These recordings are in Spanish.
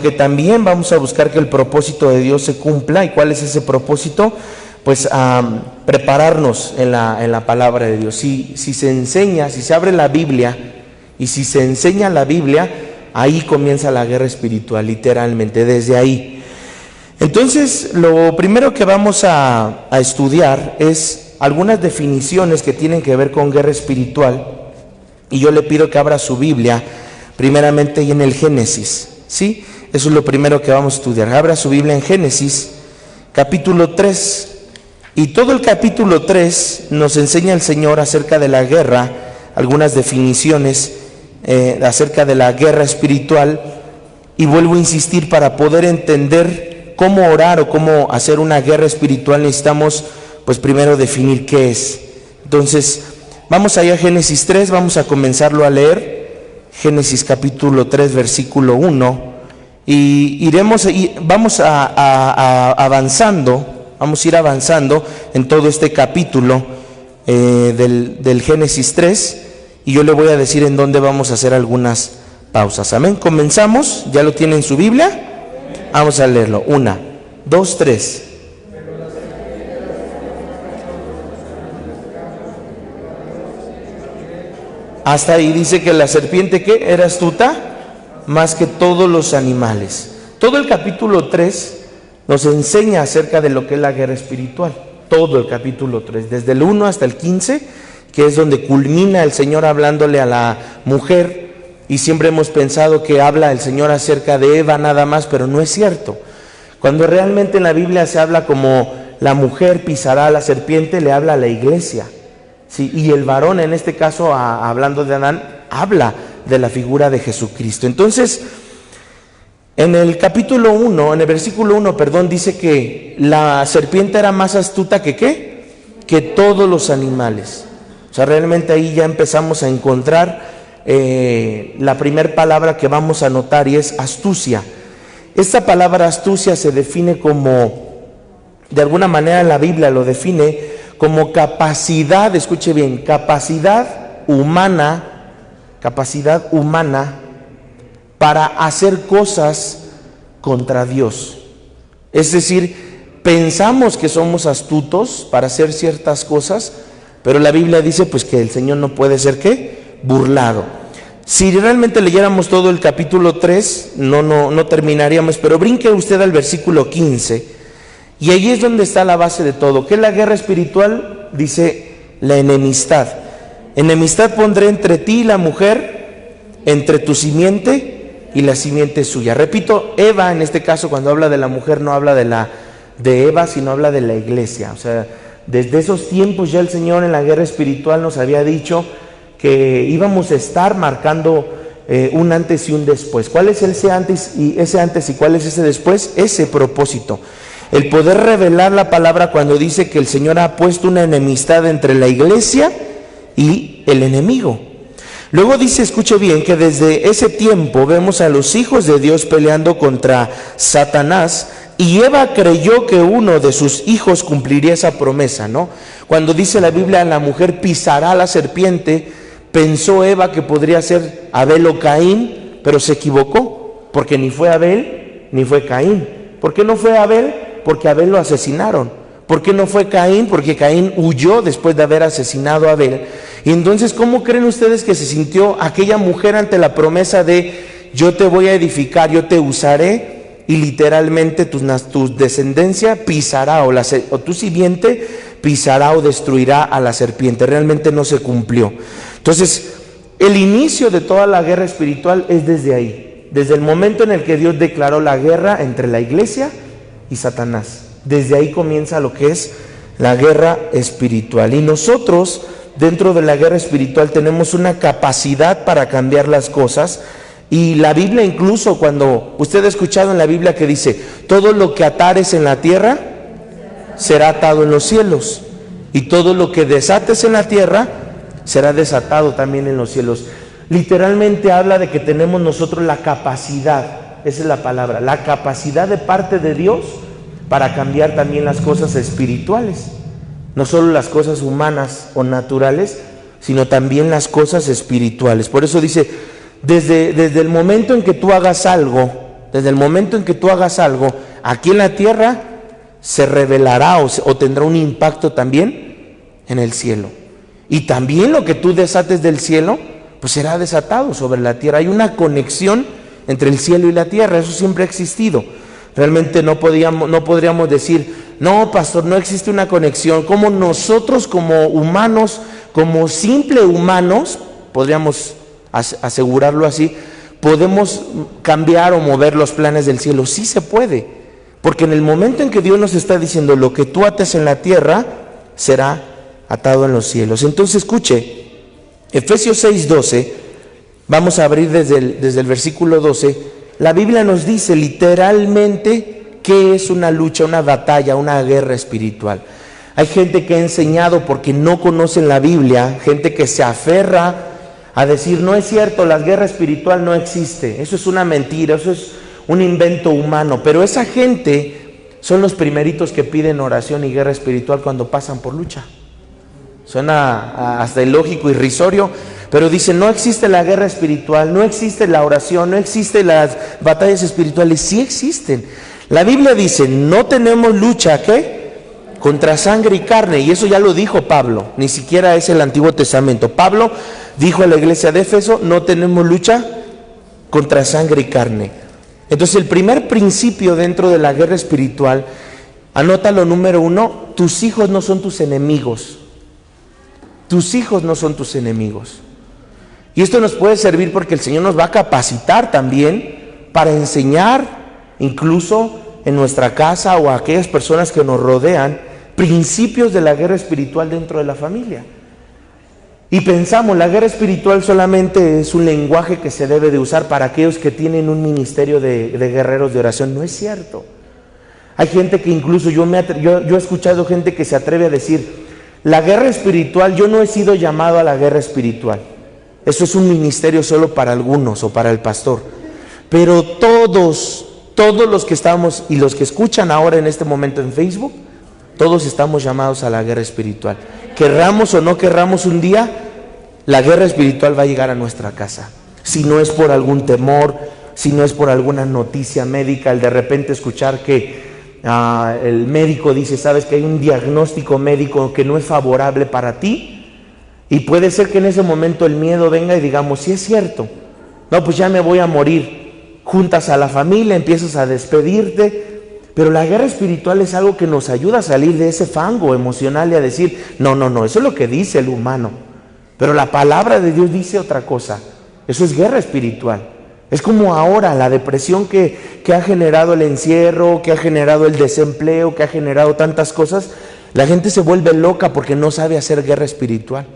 que también vamos a buscar que el propósito de Dios se cumpla. ¿Y cuál es ese propósito? Pues prepararnos en la palabra de Dios. Si se enseña, si se abre la Biblia y si se enseña la Biblia, ahí comienza la guerra espiritual, literalmente, desde ahí. Entonces, lo primero que vamos a estudiar es algunas definiciones que tienen que ver con guerra espiritual. Y yo le pido que abra su Biblia, primeramente y en el Génesis, ¿sí? Eso es lo primero que vamos a estudiar. Abra su Biblia en Génesis, capítulo 3. Y todo el capítulo 3 nos enseña el Señor acerca de la guerra, algunas definiciones acerca de la guerra espiritual. Y vuelvo a insistir, para poder entender cómo orar o cómo hacer una guerra espiritual, necesitamos pues primero definir qué es. Entonces, vamos allá a Génesis 3, vamos a comenzarlo a leer. Génesis capítulo 3, versículo 1. Y vamos a ir avanzando en todo este capítulo del Génesis 3, y yo le voy a decir en dónde vamos a hacer algunas pausas. Amén. Comenzamos. ¿Ya lo tiene en su Biblia? Vamos a leerlo. 1, 2, 3. Hasta ahí dice que la serpiente, ¿qué? Era astuta más que todos los animales. Todo el capítulo 3 nos enseña acerca de lo que es la guerra espiritual. Todo el capítulo 3, desde el 1 hasta el 15, que es donde culmina el Señor hablándole a la mujer. Y siempre hemos pensado que habla el Señor acerca de Eva nada más, pero no es cierto. Cuando realmente en la Biblia se habla como la mujer pisará a la serpiente, le habla a la iglesia. Sí, y el varón, en este caso, hablando de Adán, habla de la figura de Jesucristo. Entonces, en el capítulo 1, en el versículo 1, dice que la serpiente era más astuta que ¿qué? Que todos los animales. O sea, realmente ahí ya empezamos a encontrar la primera palabra que vamos a notar, y es astucia. Esta palabra astucia se define como, de alguna manera la Biblia lo define como capacidad, escuche bien, capacidad humana para hacer cosas contra Dios. Es decir, pensamos que somos astutos para hacer ciertas cosas, pero la Biblia dice pues que el Señor no puede ser ¿qué? Burlado. Si realmente leyéramos todo el capítulo 3, no terminaríamos, pero brinque usted al versículo 15, y ahí es donde está la base de todo. ¿Qué es la guerra espiritual? Dice la enemistad. Enemistad pondré entre ti y la mujer, entre tu simiente y la simiente suya. Repito, Eva en este caso, cuando habla de la mujer, no habla de Eva, sino habla de la iglesia. O sea, desde esos tiempos ya el Señor en la guerra espiritual nos había dicho que íbamos a estar marcando un antes y un después. ¿Cuál es ese antes y cuál es ese después? Ese propósito. El poder revelar la palabra cuando dice que el Señor ha puesto una enemistad entre la iglesia y el enemigo. Luego dice, escuche bien, que desde ese tiempo vemos a los hijos de Dios peleando contra Satanás, y Eva creyó que uno de sus hijos cumpliría esa promesa, ¿no? Cuando dice la Biblia, la mujer pisará a la serpiente, pensó Eva que podría ser Abel o Caín, pero se equivocó, porque ni fue Abel ni fue Caín. ¿Por qué no fue Abel? Porque a Abel lo asesinaron. ¿Por qué no fue Caín? Porque Caín huyó después de haber asesinado a Abel. Y entonces, ¿cómo creen ustedes que se sintió aquella mujer ante la promesa de yo te voy a edificar, yo te usaré, y literalmente tu descendencia pisará, o tu simiente pisará o destruirá a la serpiente? Realmente no se cumplió. Entonces, el inicio de toda la guerra espiritual es desde ahí, desde el momento en el que Dios declaró la guerra entre la iglesia y Satanás. Desde ahí comienza lo que es la guerra espiritual. Y nosotros, dentro de la guerra espiritual, tenemos una capacidad para cambiar las cosas. Y la Biblia, incluso cuando usted ha escuchado en la Biblia que dice, todo lo que atares en la tierra será atado en los cielos, y todo lo que desates en la tierra será desatado también en los cielos. Literalmente habla de que tenemos nosotros la capacidad, esa es la palabra, la capacidad de parte de Dios para cambiar también las cosas espirituales. No solo las cosas humanas o naturales, sino también las cosas espirituales. Por eso dice, desde el momento en que tú hagas algo Desde el momento en que tú hagas algo aquí en la tierra, se revelará o tendrá un impacto también en el cielo. Y también lo que tú desates del cielo, pues será desatado sobre la tierra. Hay una conexión entre el cielo y la tierra, eso siempre ha existido. Realmente no podríamos decir, no, pastor, no existe una conexión. Como nosotros como humanos, como simples humanos, podríamos asegurarlo así, podemos cambiar o mover los planes del cielo. Sí se puede, porque en el momento en que Dios nos está diciendo lo que tú ates en la tierra, será atado en los cielos. Entonces escuche, Efesios 6:12, vamos a abrir desde el versículo 12, la Biblia nos dice literalmente qué es una lucha, una batalla, una guerra espiritual. Hay gente que ha enseñado porque no conocen la Biblia, gente que se aferra a decir, no es cierto, la guerra espiritual no existe, eso es una mentira, eso es un invento humano, pero esa gente son los primeritos que piden oración y guerra espiritual cuando pasan por lucha. Suena hasta ilógico, irrisorio, pero dicen, no existe la guerra espiritual, no existe la oración, no existen las batallas espirituales. Sí existen. La Biblia dice, no tenemos lucha, ¿qué? Contra sangre y carne, y eso ya lo dijo Pablo, ni siquiera es el Antiguo Testamento. Pablo dijo a la iglesia de Éfeso, no tenemos lucha contra sangre y carne. Entonces el primer principio dentro de la guerra espiritual, anótalo, número 1, tus hijos no son tus enemigos. Tus hijos no son tus enemigos. Y esto nos puede servir porque el Señor nos va a capacitar también para enseñar, incluso en nuestra casa o a aquellas personas que nos rodean, principios de la guerra espiritual dentro de la familia. Y pensamos, la guerra espiritual solamente es un lenguaje que se debe de usar para aquellos que tienen un ministerio de guerreros de oración. No es cierto. Hay gente que incluso, yo he escuchado gente que se atreve a decir, la guerra espiritual, yo no he sido llamado a la guerra espiritual. Eso es un ministerio solo para algunos o para el pastor. Pero todos los que estamos y los que escuchan ahora en este momento en Facebook, todos estamos llamados a la guerra espiritual. Querramos o no querramos, un día la guerra espiritual va a llegar a nuestra casa. Si no es por algún temor, si no es por alguna noticia médica, el de repente escuchar que el médico dice, sabes que hay un diagnóstico médico que no es favorable para ti, y puede ser que en ese momento el miedo venga y digamos, sí es cierto, no, pues ya me voy a morir. Juntas a la familia, empiezas a despedirte, pero la guerra espiritual es algo que nos ayuda a salir de ese fango emocional y a decir, no, eso es lo que dice el humano, pero la palabra de Dios dice otra cosa. Eso es guerra espiritual. Es como ahora la depresión que ha generado el encierro, que ha generado el desempleo, que ha generado tantas cosas. La gente se vuelve loca porque no sabe hacer guerra espiritual.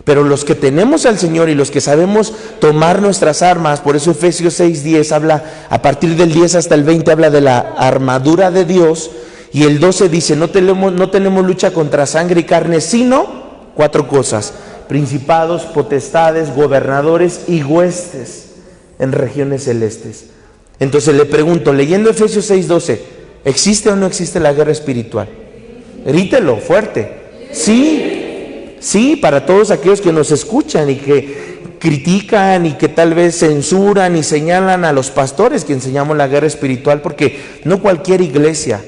Pero los que tenemos al Señor y los que sabemos tomar nuestras armas, por eso Efesios 6:10 habla, a partir del 10 hasta el 20 habla de la armadura de Dios, y el 12 dice, no tenemos lucha contra sangre y carne, sino 4 cosas: principados, potestades, gobernadores y huestes en regiones celestes. Entonces le pregunto, leyendo Efesios 6:12, ¿existe o no existe la guerra espiritual? Grítelo fuerte. Sí, para todos aquellos que nos escuchan y que critican y que tal vez censuran y señalan a los pastores que enseñamos la guerra espiritual, porque no cualquier iglesia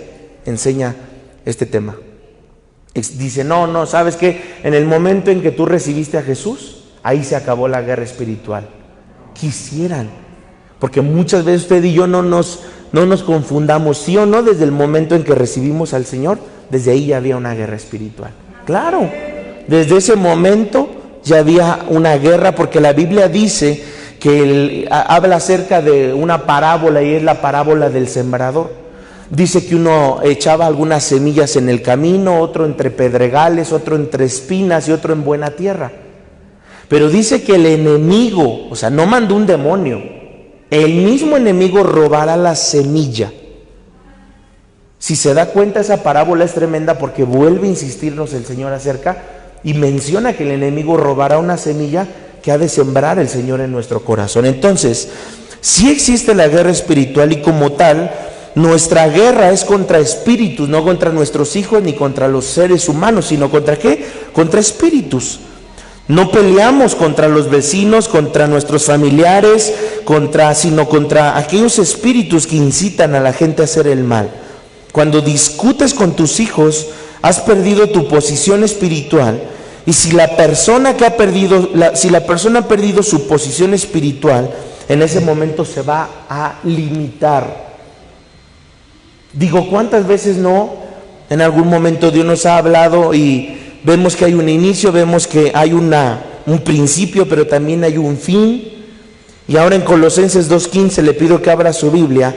enseña este tema. Dice, no, ¿sabes qué? En el momento en que tú recibiste a Jesús, ahí se acabó la guerra espiritual. Quisieran, porque muchas veces usted y yo no nos confundamos, sí o no, desde el momento en que recibimos al Señor, desde ahí ya había una guerra espiritual. Claro, desde ese momento ya había una guerra, porque la Biblia dice que habla acerca de una parábola, y es la parábola del sembrador. Dice que uno echaba algunas semillas en el camino, otro entre pedregales, otro entre espinas y otro en buena tierra. Pero dice que el enemigo, o sea, no mandó un demonio, el mismo enemigo robará la semilla. Si se da cuenta, esa parábola es tremenda porque vuelve a insistirnos el Señor acerca y menciona que el enemigo robará una semilla que ha de sembrar el Señor en nuestro corazón. Entonces, sí existe la guerra espiritual, y como tal, nuestra guerra es contra espíritus, no contra nuestros hijos ni contra los seres humanos, sino contra ¿qué? Contra espíritus. No peleamos contra los vecinos, contra nuestros familiares, sino contra aquellos espíritus que incitan a la gente a hacer el mal. Cuando discutes con tus hijos, has perdido tu posición espiritual. Y si la persona ha perdido su posición espiritual, en ese momento se va a limitar. Digo, ¿cuántas veces no? En algún momento Dios nos ha hablado y vemos que hay un inicio, vemos que hay un principio, pero también hay un fin. Y ahora en Colosenses 2:15 le pido que abra su Biblia.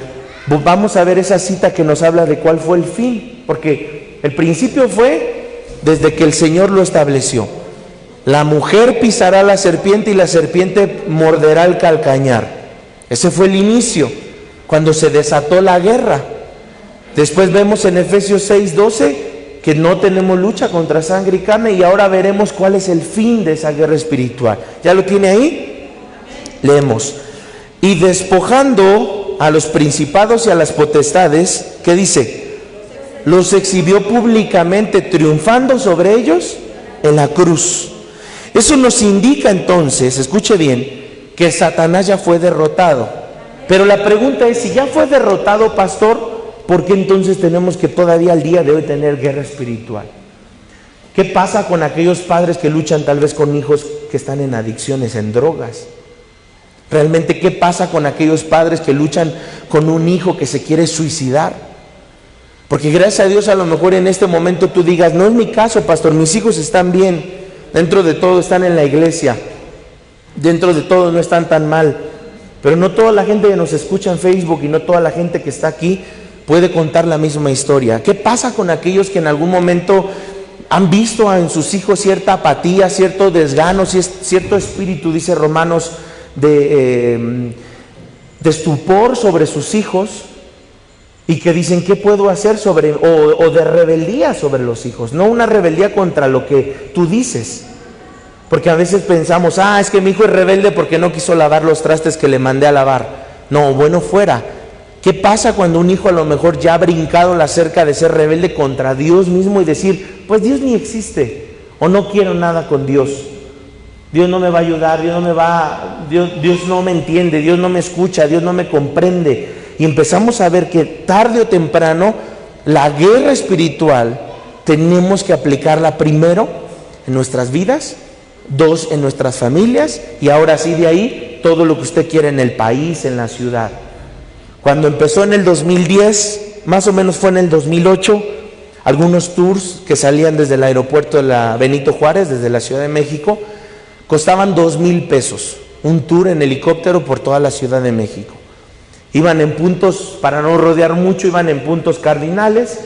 Vamos a ver esa cita que nos habla de cuál fue el fin, porque el principio fue desde que el Señor lo estableció. La mujer pisará la serpiente y la serpiente morderá el calcañar. Ese fue el inicio, cuando se desató la guerra. Después vemos en Efesios 6:12 que no tenemos lucha contra sangre y carne, y ahora veremos cuál es el fin de esa guerra espiritual. ¿Ya lo tiene ahí? Leemos. Y despojando a los principados y a las potestades, ¿qué dice? Los exhibió públicamente, triunfando sobre ellos en la cruz. Eso nos indica entonces, escuche bien, que Satanás ya fue derrotado. Pero la pregunta es, si ya fue derrotado, pastor, ¿por qué entonces tenemos que todavía al día de hoy tener guerra espiritual? ¿Qué pasa con aquellos padres que luchan tal vez con hijos que están en adicciones, en drogas? Realmente, ¿qué pasa con aquellos padres que luchan con un hijo que se quiere suicidar? Porque gracias a Dios a lo mejor en este momento tú digas, no es mi caso, pastor, mis hijos están bien, dentro de todo están en la iglesia, dentro de todo no están tan mal. Pero no toda la gente que nos escucha en Facebook y no toda la gente que está aquí puede contar la misma historia. ¿Qué pasa con aquellos que en algún momento han visto en sus hijos cierta apatía, cierto desgano, cierto espíritu, dice Romanos, de estupor sobre sus hijos, y que dicen, ¿qué puedo hacer o de rebeldía sobre los hijos? No una rebeldía contra lo que tú dices, porque a veces pensamos, es que mi hijo es rebelde porque no quiso lavar los trastes que le mandé a lavar. No, bueno fuera. ¿Qué pasa cuando un hijo a lo mejor ya ha brincado la cerca de ser rebelde contra Dios mismo y decir, pues Dios ni existe, o no quiero nada con Dios? Dios no me va a ayudar, Dios no me entiende, Dios no me escucha, Dios no me comprende. Y empezamos a ver que tarde o temprano la guerra espiritual tenemos que aplicarla primero en nuestras vidas, 2 en nuestras familias, y ahora sí de ahí todo lo que usted quiera en el país, en la ciudad. Cuando empezó en el 2010, más o menos fue en el 2008, algunos tours que salían desde el aeropuerto de la Benito Juárez, desde la Ciudad de México, costaban 2,000 pesos, un tour en helicóptero por toda la Ciudad de México. Iban en puntos, para no rodear mucho, iban en puntos cardinales,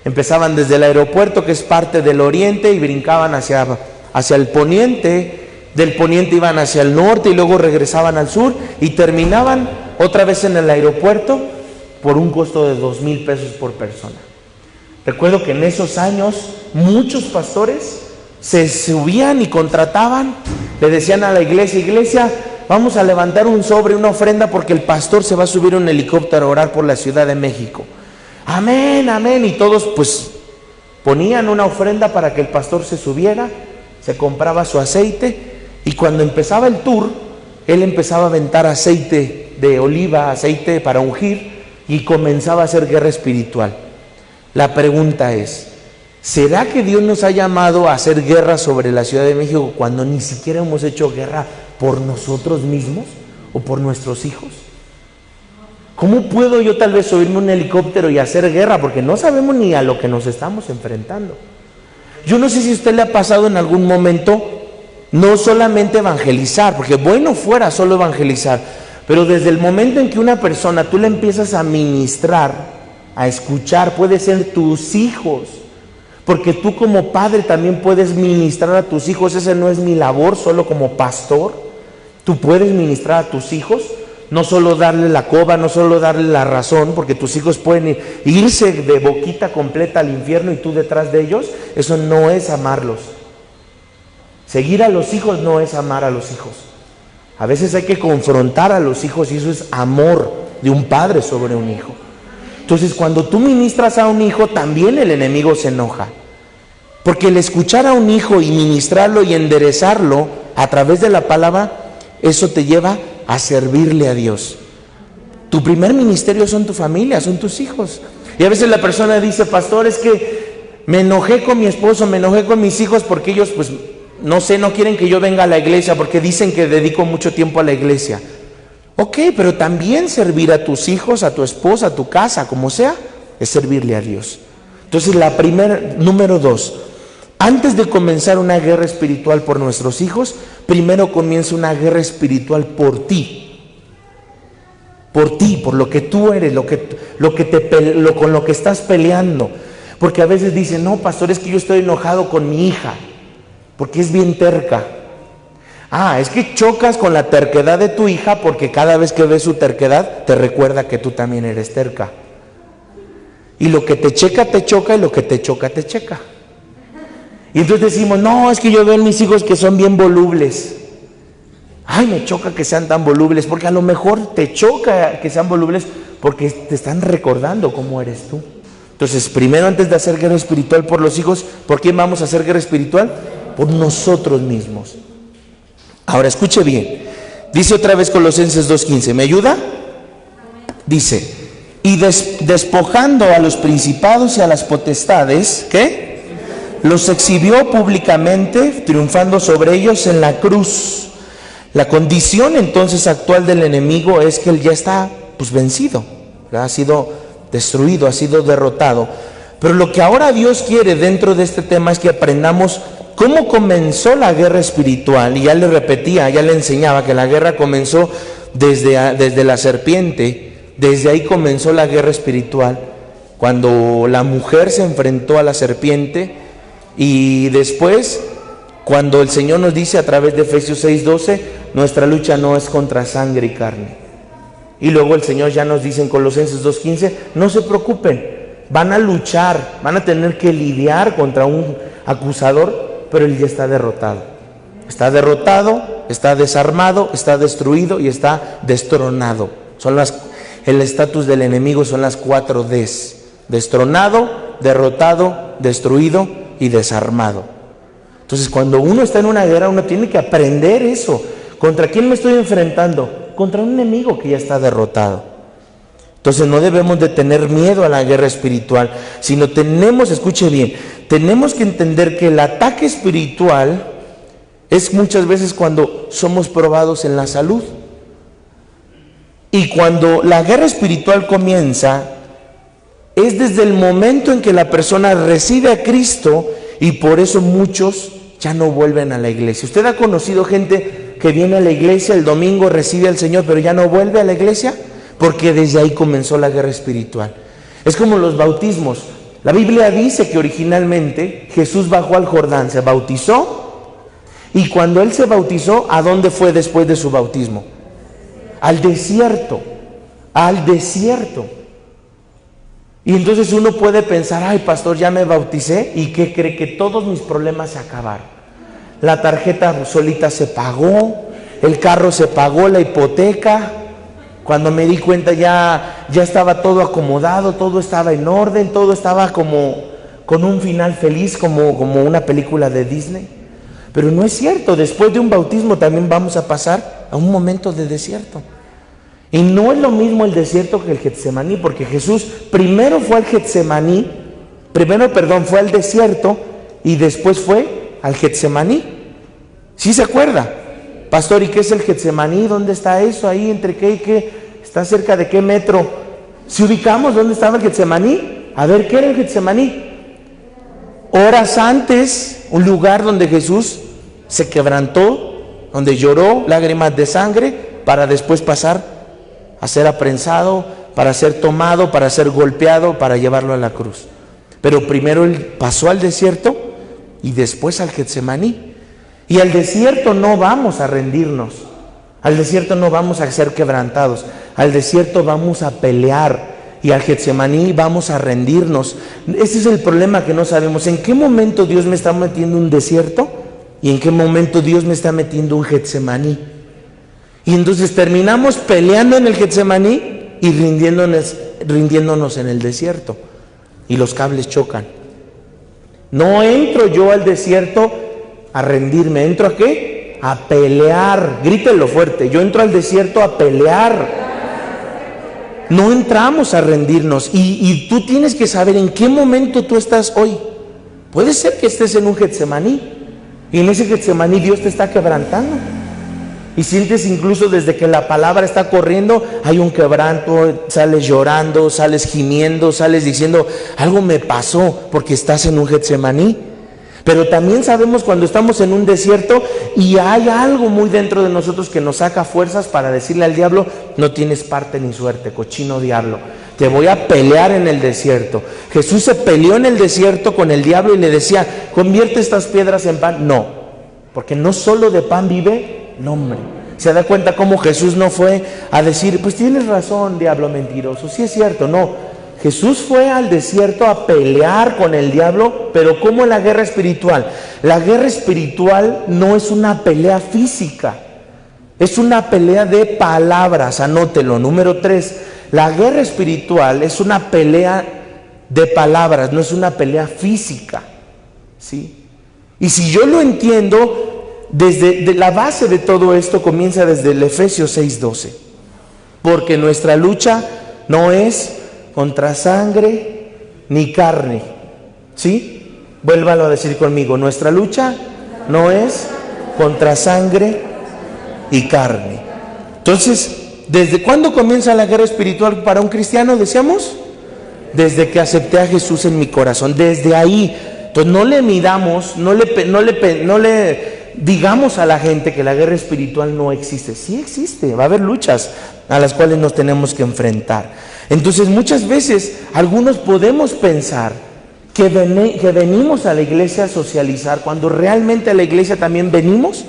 empezaban desde el aeropuerto, que es parte del oriente, y brincaban hacia el poniente, del poniente iban hacia el norte y luego regresaban al sur y terminaban otra vez en el aeropuerto por un costo de 2,000 pesos por persona. Recuerdo que en esos años muchos pastores se subían y contrataban, le decían a la iglesia, vamos a levantar un sobre, una ofrenda, porque el pastor se va a subir a un helicóptero a orar por la Ciudad de México. Amén, amén. Y todos pues ponían una ofrenda para que el pastor se subiera, se compraba su aceite, y cuando empezaba el tour, él empezaba a aventar aceite de oliva, aceite para ungir, y comenzaba a hacer guerra espiritual. La pregunta es, ¿será que Dios nos ha llamado a hacer guerra sobre la Ciudad de México cuando ni siquiera hemos hecho guerra por nosotros mismos o por nuestros hijos? ¿Cómo puedo yo tal vez subirme a un helicóptero y hacer guerra? Porque no sabemos ni a lo que nos estamos enfrentando. Yo no sé si a usted le ha pasado en algún momento no solamente evangelizar, porque bueno fuera solo evangelizar, pero desde el momento en que una persona tú le empiezas a ministrar, a escuchar, puede ser tus hijos, porque tú como padre también puedes ministrar a tus hijos. Esa no es mi labor solo como pastor. Tú puedes ministrar a tus hijos, no solo darle la coba, no solo darle la razón, porque tus hijos pueden irse de boquita completa al infierno y tú detrás de ellos. Eso no es amarlos. Seguir a los hijos no es amar a los hijos. A veces hay que confrontar a los hijos, y eso es amor de un padre sobre un hijo. Entonces, cuando tú ministras a un hijo, también el enemigo se enoja. Porque el escuchar a un hijo y ministrarlo y enderezarlo a través de la palabra, eso te lleva a servirle a Dios. Tu primer ministerio son tu familia, son tus hijos. Y a veces la persona dice, pastor, es que me enojé con mi esposo, me enojé con mis hijos porque ellos, pues, no sé, no quieren que yo venga a la iglesia porque dicen que dedico mucho tiempo a la iglesia. Ok, pero también servir a tus hijos, a tu esposa, a tu casa, como sea, es servirle a Dios. Entonces, número 2, antes de comenzar una guerra espiritual por nuestros hijos, primero comienza una guerra espiritual por ti. Por ti, por lo que tú eres, con lo que estás peleando. Porque a veces dicen, no, pastor, es que yo estoy enojado con mi hija, porque es bien terca. Es que chocas con la terquedad de tu hija porque cada vez que ves su terquedad te recuerda que tú también eres terca. Y lo que te checa, te choca, y lo que te choca, te checa. Y entonces decimos, no, es que yo veo en mis hijos que son bien volubles. Ay, me choca que sean tan volubles, porque a lo mejor te choca que sean volubles porque te están recordando cómo eres tú. Entonces, primero, antes de hacer guerra espiritual por los hijos, ¿por quién vamos a hacer guerra espiritual? Por nosotros mismos. Ahora, escuche bien. Dice otra vez Colosenses 2:15. ¿Me ayuda? Dice, y despojando a los principados y a las potestades, ¿qué? Los exhibió públicamente, triunfando sobre ellos en la cruz. La condición entonces actual del enemigo es que él ya está, pues, vencido, ha sido destruido, ha sido derrotado. Pero lo que ahora Dios quiere dentro de este tema es que aprendamos cómo comenzó la guerra espiritual. Y ya le repetía, ya le enseñaba que la guerra comenzó desde la serpiente. Desde ahí comenzó la guerra espiritual, cuando la mujer se enfrentó a la serpiente. Y después, cuando el Señor nos dice a través de Efesios 6:12, nuestra lucha no es contra sangre y carne. Y luego el Señor ya nos dice en Colosenses 2:15, no se preocupen, van a luchar, van a tener que lidiar contra un acusador, pero él ya está derrotado. Está derrotado, está desarmado, está destruido y está destronado. El estatus del enemigo son las 4 Ds: destronado, derrotado, destruido y desarmado. Entonces, cuando uno está en una guerra, uno tiene que aprender eso. ¿Contra quién me estoy enfrentando? Contra un enemigo que ya está derrotado. Entonces, no debemos de tener miedo a la guerra espiritual, sino escuche bien, tenemos que entender que el ataque espiritual es muchas veces cuando somos probados en la salud. Y cuando la guerra espiritual comienza, es desde el momento en que la persona recibe a Cristo, y por eso muchos ya no vuelven a la iglesia. ¿Usted ha conocido gente que viene a la iglesia el domingo, recibe al Señor, pero ya no vuelve a la iglesia? Porque desde ahí comenzó la guerra espiritual. Es como los bautismos. La Biblia dice que originalmente Jesús bajó al Jordán, se bautizó, y cuando Él se bautizó, ¿a dónde fue después de su bautismo? Al desierto, al desierto. Y entonces uno puede pensar, ay, pastor, ya me bauticé, ¿y qué cree? Que todos mis problemas se acabaron. La tarjeta solita se pagó, el carro se pagó, la hipoteca. Cuando me di cuenta ya estaba todo acomodado, todo estaba en orden, todo estaba como con un final feliz, como una película de Disney. Pero no es cierto, después de un bautismo también vamos a pasar a un momento de desierto. Y no es lo mismo el desierto que el Getsemaní, porque Jesús primero fue al Getsemaní, fue al desierto y después fue al Getsemaní. ¿Sí se acuerda? Pastor, ¿y qué es el Getsemaní? ¿Dónde está eso? ¿Ahí entre qué y qué? ¿Está cerca de qué metro? Si ubicamos dónde estaba el Getsemaní, a ver, ¿qué era el Getsemaní? Horas antes, un lugar donde Jesús se quebrantó, donde lloró lágrimas de sangre, para después pasar a ser aprensado, para ser tomado, para ser golpeado, para llevarlo a la cruz. Pero primero Él pasó al desierto y después al Getsemaní. Y al desierto no vamos a rendirnos, al desierto no vamos a ser quebrantados, al desierto vamos a pelear, y al Getsemaní vamos a rendirnos. Ese es el problema, que no sabemos en qué momento Dios me está metiendo un desierto y en qué momento Dios me está metiendo un Getsemaní. Y entonces terminamos peleando en el Getsemaní y rindiéndonos en el desierto. Y los cables chocan. No entro yo al desierto a rendirme. ¿Entro a qué? A pelear. Grítenlo fuerte. Yo entro al desierto a pelear. No entramos a rendirnos. Y tú tienes que saber en qué momento tú estás hoy. Puede ser que estés en un Getsemaní. Y en ese Getsemaní Dios te está quebrantando. Y sientes incluso desde que la palabra está corriendo, hay un quebranto, sales llorando, sales gimiendo, sales diciendo, algo me pasó, porque estás en un Getsemaní. Pero también sabemos cuando estamos en un desierto y hay algo muy dentro de nosotros que nos saca fuerzas para decirle al diablo, no tienes parte ni suerte, cochino diablo, te voy a pelear en el desierto. Jesús se peleó en el desierto con el diablo y le decía, convierte estas piedras en pan. No, porque no solo de pan vive el hombre. ¿Se da cuenta cómo Jesús no fue a decir, pues tienes razón, diablo mentiroso? Sí es cierto, no. Jesús fue al desierto a pelear con el diablo, pero ¿cómo la guerra espiritual? La guerra espiritual no es una pelea física, es una pelea de palabras, anótelo. Número 3, la guerra espiritual es una pelea de palabras, no es una pelea física, ¿sí? Y si yo lo entiendo, desde la base de todo esto comienza desde el Efesios 6:12, porque nuestra lucha no es contra sangre ni carne, ¿sí? Vuélvalo a decir conmigo, nuestra lucha no es contra sangre y carne. Entonces, ¿desde cuándo comienza la guerra espiritual para un cristiano? Decíamos, desde que acepté a Jesús en mi corazón, desde ahí. Entonces no le midamos, no le digamos a la gente que la guerra espiritual no existe. Sí existe, va a haber luchas a las cuales nos tenemos que enfrentar. Entonces muchas veces algunos podemos pensar que venimos a la iglesia a socializar, cuando realmente a la iglesia también venimos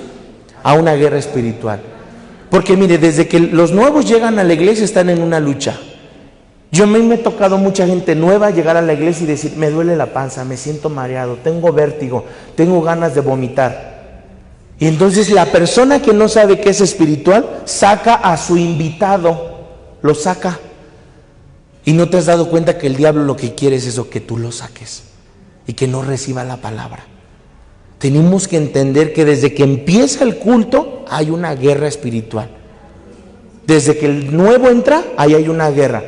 a una guerra espiritual. Porque mire, desde que los nuevos llegan a la iglesia están en una lucha. Yo a mí me he tocado mucha gente nueva llegar a la iglesia y decir, me duele la panza, me siento mareado, tengo vértigo, tengo ganas de vomitar. Y entonces la persona que no sabe que es espiritual saca a su invitado, lo saca. Y no te has dado cuenta que el diablo lo que quiere es eso, que tú lo saques y que no reciba la palabra. Tenemos que entender que desde que empieza el culto hay una guerra espiritual. Desde que el nuevo entra, ahí hay una guerra.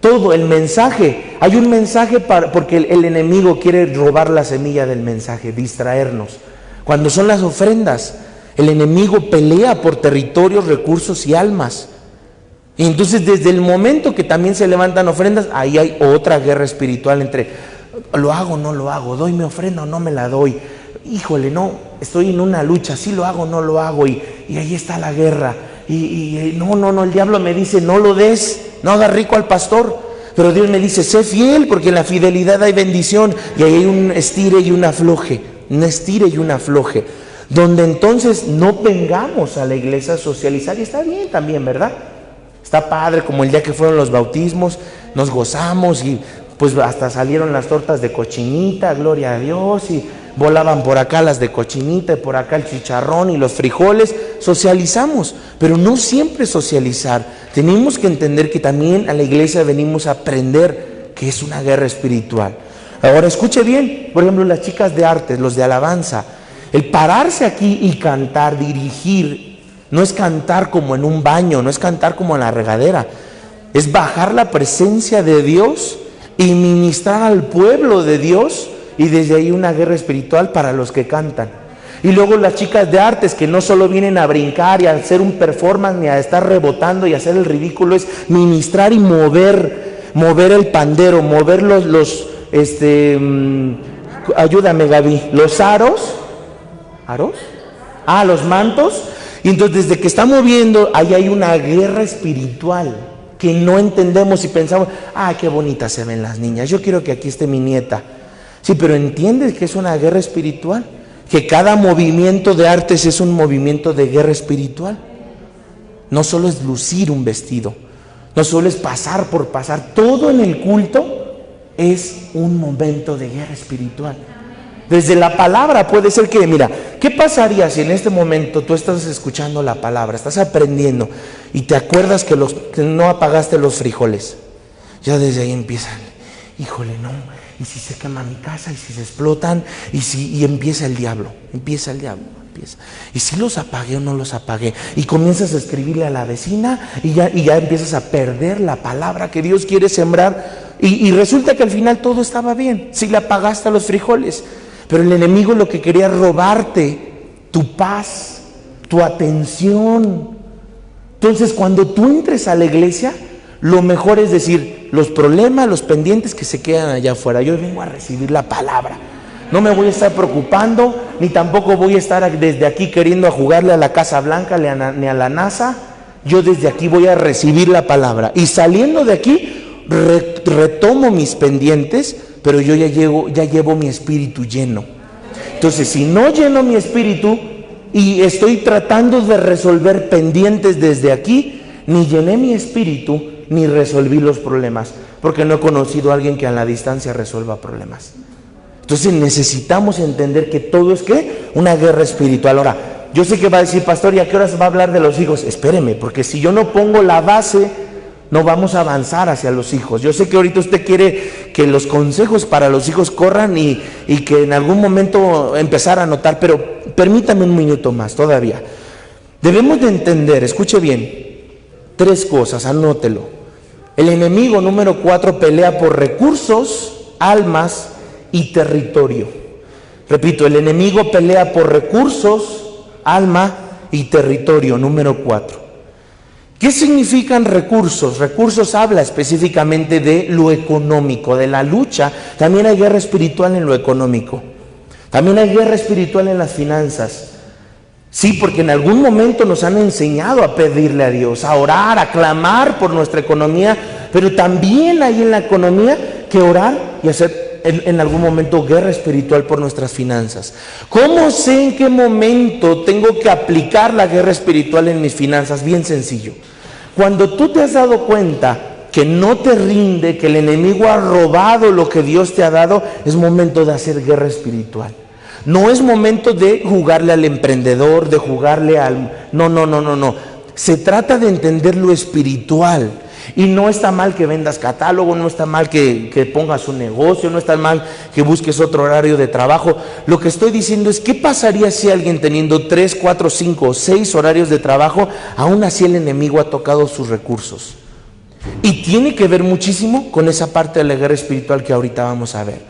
Todo el mensaje, hay un mensaje porque el enemigo quiere robar la semilla del mensaje, distraernos. Cuando son las ofrendas, el enemigo pelea por territorios, recursos y almas. Y entonces desde el momento que también se levantan ofrendas, ahí hay otra guerra espiritual entre lo hago o no lo hago, doy mi ofrenda o no me la doy, híjole, no, estoy en una lucha, sí lo hago o no lo hago, y ahí está la guerra. Y no, el diablo me dice, no lo des, no hagas rico al pastor. Pero Dios me dice, sé fiel, porque en la fidelidad hay bendición. Y ahí hay un estire y un afloje, donde entonces no vengamos a la iglesia a socializar. Y está bien también, ¿verdad? Está padre, como el día que fueron los bautismos, nos gozamos y pues hasta salieron las tortas de cochinita, gloria a Dios, y volaban por acá las de cochinita y por acá el chicharrón y los frijoles. Socializamos, pero no siempre socializar. Tenemos que entender que también a la iglesia venimos a aprender que es una guerra espiritual. Ahora escuche bien, por ejemplo, las chicas de artes, los de alabanza, el pararse aquí y cantar, dirigir, no es cantar como en un baño, no es cantar como en la regadera, es bajar la presencia de Dios y ministrar al pueblo de Dios, y desde ahí una guerra espiritual para los que cantan. Y luego las chicas de artes, que no solo vienen a brincar y a hacer un performance ni a estar rebotando y hacer el ridículo, es ministrar y mover el pandero, mover ayúdame Gaby, los aros, los mantos. Y entonces desde que está moviendo, ahí hay una guerra espiritual que no entendemos y pensamos, qué bonitas se ven las niñas, yo quiero que aquí esté mi nieta. Sí, pero ¿entiendes que es una guerra espiritual? Que cada movimiento de artes es un movimiento de guerra espiritual. No solo es lucir un vestido, no solo es pasar por pasar, todo en el culto es un momento de guerra espiritual. Desde la palabra puede ser que, mira, ¿qué pasaría si en este momento tú estás escuchando la palabra, estás aprendiendo y te acuerdas que no apagaste los frijoles? Ya desde ahí empiezan. híjole, no, y si se quema mi casa, y si se explotan, y empieza el diablo. Y si los apagué o no los apagué, y comienzas a escribirle a la vecina, y ya empiezas a perder la palabra que Dios quiere sembrar, y resulta que al final todo estaba bien, si le apagaste a los frijoles, pero el enemigo lo que quería es robarte tu paz, tu atención. Entonces, cuando tú entres a la iglesia, lo mejor es decir, los problemas, los pendientes que se quedan allá afuera. Yo vengo a recibir la palabra. No me voy a estar preocupando, ni tampoco voy a estar desde aquí queriendo jugarle a la Casa Blanca ni a la NASA. Yo desde aquí voy a recibir la palabra. Y saliendo de aquí, retomo mis pendientes, pero yo ya llevo mi espíritu lleno. Entonces, si no lleno mi espíritu y estoy tratando de resolver pendientes desde aquí, ni llené mi espíritu, ni resolví los problemas, porque no he conocido a alguien que a la distancia resuelva problemas. Entonces necesitamos entender que todo es ¿qué? Una guerra espiritual. Ahora, yo sé que va a decir, pastor, ¿y a qué horas va a hablar de los hijos? Espéreme, porque si yo no pongo la base, no vamos a avanzar hacia los hijos. Yo sé que ahorita usted quiere que los consejos para los hijos corran y que en algún momento empezar a notar, pero permítame un minuto más todavía. Debemos de entender, escuche bien, 3 cosas, anótelo. El enemigo número 4 pelea por recursos, almas y territorio. Repito, el enemigo pelea por recursos, alma y territorio, número 4. ¿Qué significan recursos? Recursos habla específicamente de lo económico, de la lucha. También hay guerra espiritual en lo económico. También hay guerra espiritual en las finanzas. Sí, porque en algún momento nos han enseñado a pedirle a Dios, a orar, a clamar por nuestra economía, pero también hay en la economía que orar y hacer en algún momento guerra espiritual por nuestras finanzas. ¿Cómo sé en qué momento tengo que aplicar la guerra espiritual en mis finanzas? Bien sencillo. Cuando tú te has dado cuenta que no te rinde, que el enemigo ha robado lo que Dios te ha dado, es momento de hacer guerra espiritual. No es momento de jugarle al emprendedor, de jugarle al... No. Se trata de entender lo espiritual. Y no está mal que vendas catálogo, no está mal que pongas un negocio, no está mal que busques otro horario de trabajo. Lo que estoy diciendo es, ¿qué pasaría si alguien teniendo 3, 4, 5 o 6 horarios de trabajo, aún así el enemigo ha tocado sus recursos? Y tiene que ver muchísimo con esa parte de la guerra espiritual que ahorita vamos a ver.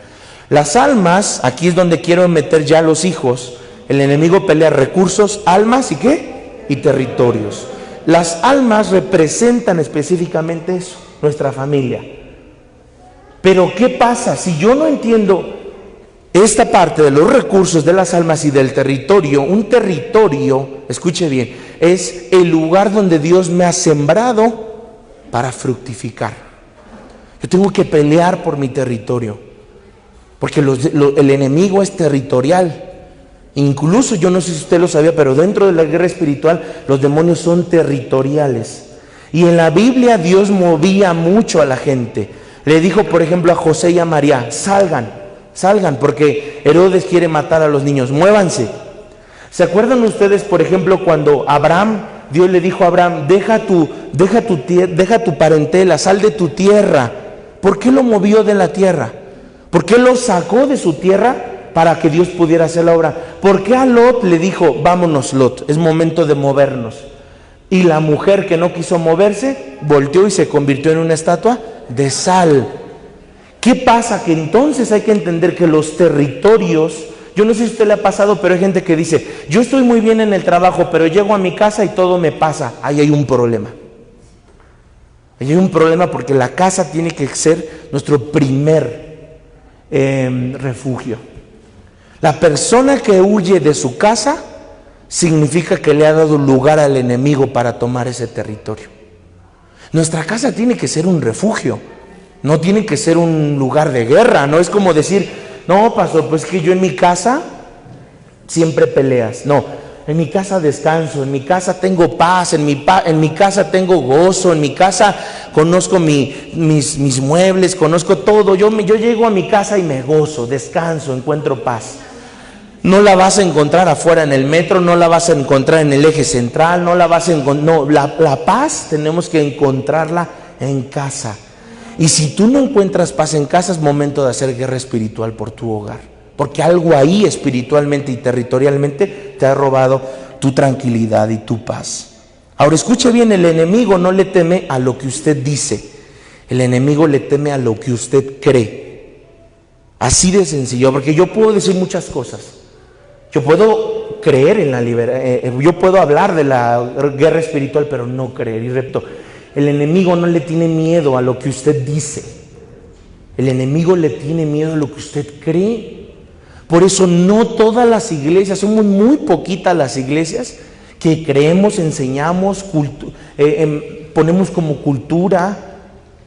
Las almas, aquí es donde quiero meter ya a los hijos. El enemigo pelea recursos, almas y ¿qué? Y territorios. Las almas representan específicamente eso, nuestra familia. Pero ¿qué pasa si yo no entiendo esta parte de los recursos de las almas y del territorio? Un territorio, escuche bien, es el lugar donde Dios me ha sembrado para fructificar. Yo tengo que pelear por mi territorio. Porque el enemigo es territorial. Incluso, yo no sé si usted lo sabía, pero dentro de la guerra espiritual los demonios son territoriales. Y en la Biblia Dios movía mucho a la gente. Le dijo, por ejemplo, a José y a María, salgan, porque Herodes quiere matar a los niños, muévanse. ¿Se acuerdan ustedes, por ejemplo, cuando Dios le dijo a Abraham, deja tu parentela, sal de tu tierra? ¿Por qué lo movió de la tierra? ¿Por qué lo sacó de su tierra para que Dios pudiera hacer la obra? ¿Por qué a Lot le dijo, vámonos Lot, es momento de movernos? Y la mujer que no quiso moverse, volteó y se convirtió en una estatua de sal. ¿Qué pasa? Que entonces hay que entender que los territorios, yo no sé si a usted le ha pasado, pero hay gente que dice, yo estoy muy bien en el trabajo, pero llego a mi casa y todo me pasa. Ahí hay un problema. Ahí hay un problema porque la casa tiene que ser nuestro primer refugio. La persona que huye de su casa significa que le ha dado lugar al enemigo para tomar ese territorio. Nuestra casa tiene que ser un refugio, no tiene que ser un lugar de guerra. No es como decir, no, pastor, pues que yo en mi casa siempre peleas. No, en mi casa descanso, en mi casa tengo paz, en mi casa tengo gozo, en mi casa conozco mis muebles, conozco todo. Yo llego a mi casa y me gozo, descanso, encuentro paz. No la vas a encontrar afuera en el metro, no la vas a encontrar en el eje central, no la vas a encontrar. No, la paz tenemos que encontrarla en casa. Y si tú no encuentras paz en casa, es momento de hacer guerra espiritual por tu hogar, porque algo ahí espiritualmente y territorialmente te ha robado tu tranquilidad y tu paz. Ahora escuche bien, el enemigo no le teme a lo que usted dice, el enemigo le teme a lo que usted cree. Así de sencillo, porque yo puedo decir muchas cosas. Yo puedo creer en la liberación, yo puedo hablar de la guerra espiritual, pero no creer. Y repito, el enemigo no le tiene miedo a lo que usted dice. El enemigo le tiene miedo a lo que usted cree. Por eso no todas las iglesias, somos muy poquitas las iglesias que creemos, enseñamos, ponemos como cultura,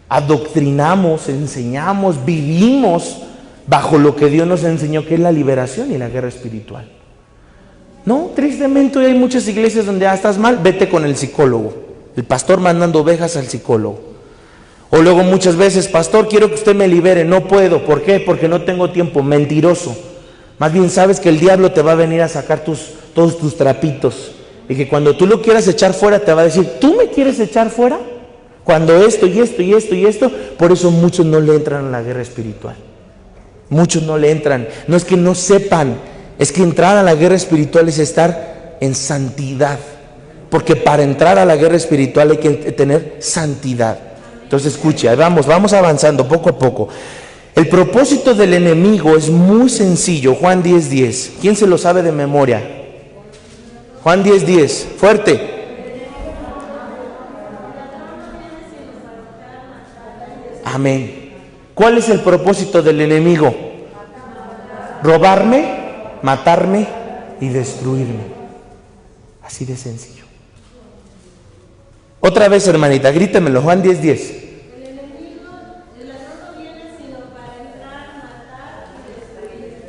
adoctrinamos, enseñamos, vivimos bajo lo que Dios nos enseñó, que es la liberación y la guerra espiritual. No, tristemente hoy hay muchas iglesias donde estás mal, vete con el psicólogo, el pastor mandando ovejas al psicólogo. O luego muchas veces, pastor, quiero que usted me libere, no puedo. ¿Por qué? Porque no tengo tiempo. Mentiroso. Más bien sabes que el diablo te va a venir a sacar todos tus trapitos, y que cuando tú lo quieras echar fuera te va a decir, ¿tú me quieres echar fuera? Cuando esto y esto y esto y esto. Por eso muchos no le entran a la guerra espiritual. Muchos no le entran. No es que no sepan, es que entrar a la guerra espiritual es estar en santidad. Porque para entrar a la guerra espiritual hay que tener santidad. Entonces escuche, vamos avanzando poco a poco. El propósito del enemigo es muy sencillo. Juan 10:10. ¿Quién se lo sabe de memoria? Juan 10:10. Fuerte. Amén. ¿Cuál es el propósito del enemigo? Robarme, matarme y destruirme. Así de sencillo. Otra vez, hermanita, grítemelo. Juan 10:10. El enemigo, el ladrón no viene sino para entrar, matar y destruir.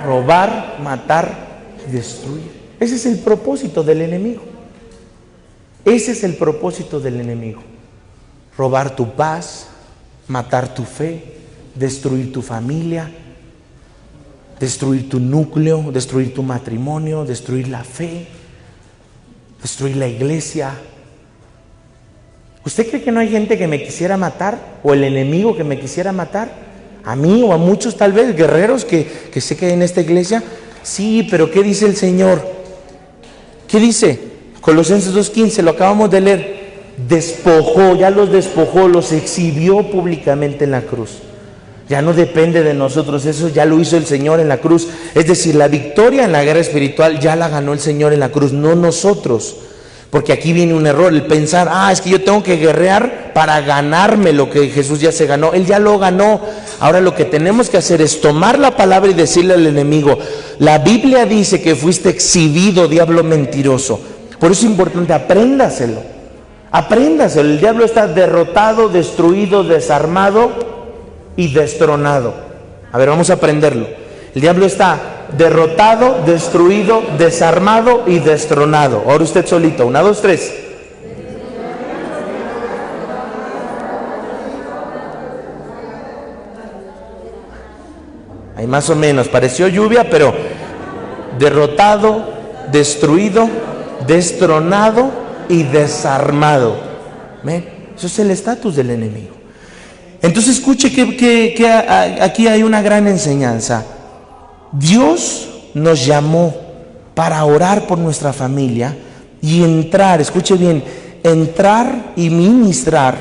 Robar, matar y destruir. Ese es el propósito del enemigo. Ese es el propósito del enemigo. Robar tu paz, matar tu fe, destruir tu familia, destruir tu núcleo, destruir tu matrimonio, destruir la fe, destruir la iglesia. ¿Usted cree que no hay gente que me quisiera matar? ¿O el enemigo que me quisiera matar? ¿A mí o a muchos tal vez guerreros que sé que hay en esta iglesia? Sí, pero ¿qué dice el Señor? ¿Qué dice? Colosenses 2:15, lo acabamos de leer. Despojó, ya los despojó, los exhibió públicamente en la cruz. Ya no depende de nosotros, eso ya lo hizo el Señor en la cruz. Es decir, la victoria en la guerra espiritual ya la ganó el Señor en la cruz, no nosotros. Porque aquí viene un error, el pensar, es que yo tengo que guerrear para ganarme lo que Jesús ya se ganó. Él ya lo ganó. Ahora lo que tenemos que hacer es tomar la palabra y decirle al enemigo, la Biblia dice que fuiste exhibido, diablo mentiroso. Por eso es importante, apréndaselo. El diablo está derrotado, destruido, desarmado y destronado. A ver, vamos a aprenderlo. El diablo está derrotado, destruido, desarmado y destronado. Ahora usted solito, 1, 2, 3. Ahí más o menos, pareció lluvia, pero derrotado, destruido, destronado y desarmado. ¿Ven? Eso es el estatus del enemigo. Entonces escuche que aquí hay una gran enseñanza. Dios nos llamó para orar por nuestra familia y entrar, escuche bien, entrar y ministrar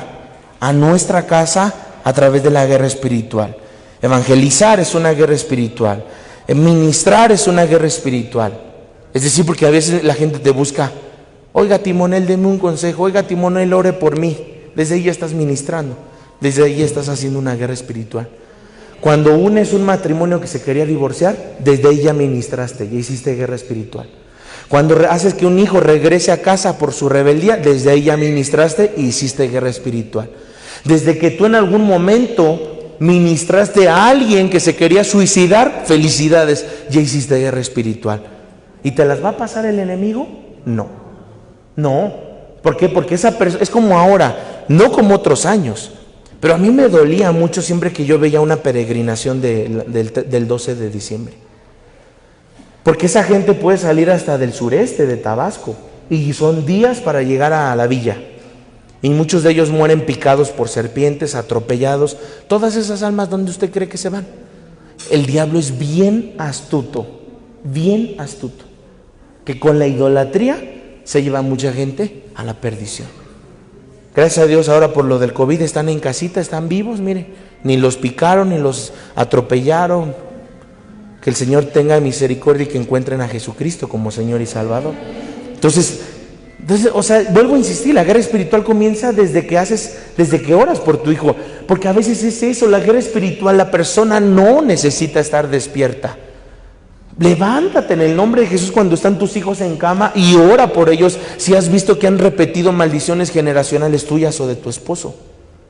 a nuestra casa a través de la guerra espiritual. Evangelizar es una guerra espiritual. Ministrar es una guerra espiritual. Es decir, porque a veces la gente te busca, oiga Timonel, deme un consejo, oiga Timonel, ore por mí. Desde ahí ya estás ministrando, desde ahí ya estás haciendo una guerra espiritual. Cuando unes un matrimonio que se quería divorciar, desde ahí ya ministraste, ya hiciste guerra espiritual. Cuando haces que un hijo regrese a casa por su rebeldía, desde ahí ya ministraste y hiciste guerra espiritual. Desde que tú en algún momento ministraste a alguien que se quería suicidar, felicidades, ya hiciste guerra espiritual. ¿Y te las va a pasar el enemigo? No. ¿Por qué? Porque esa persona es como ahora, no como otros años. Pero a mí me dolía mucho siempre que yo veía una peregrinación del 12 de diciembre. Porque esa gente puede salir hasta del sureste de Tabasco y son días para llegar a la villa. Y muchos de ellos mueren picados por serpientes, atropellados. Todas esas almas, ¿dónde usted cree que se van? El diablo es bien astuto, que con la idolatría se lleva a mucha gente a la perdición. Gracias a Dios ahora por lo del COVID están en casita, están vivos, mire, ni los picaron, ni los atropellaron. Que el Señor tenga misericordia y que encuentren a Jesucristo como Señor y Salvador. Entonces, o sea, vuelvo a insistir, la guerra espiritual comienza desde que oras por tu hijo, porque a veces es eso, la guerra espiritual, la persona no necesita estar despierta. Levántate en el nombre de Jesús cuando están tus hijos en cama y ora por ellos si has visto que han repetido maldiciones generacionales tuyas o de tu esposo.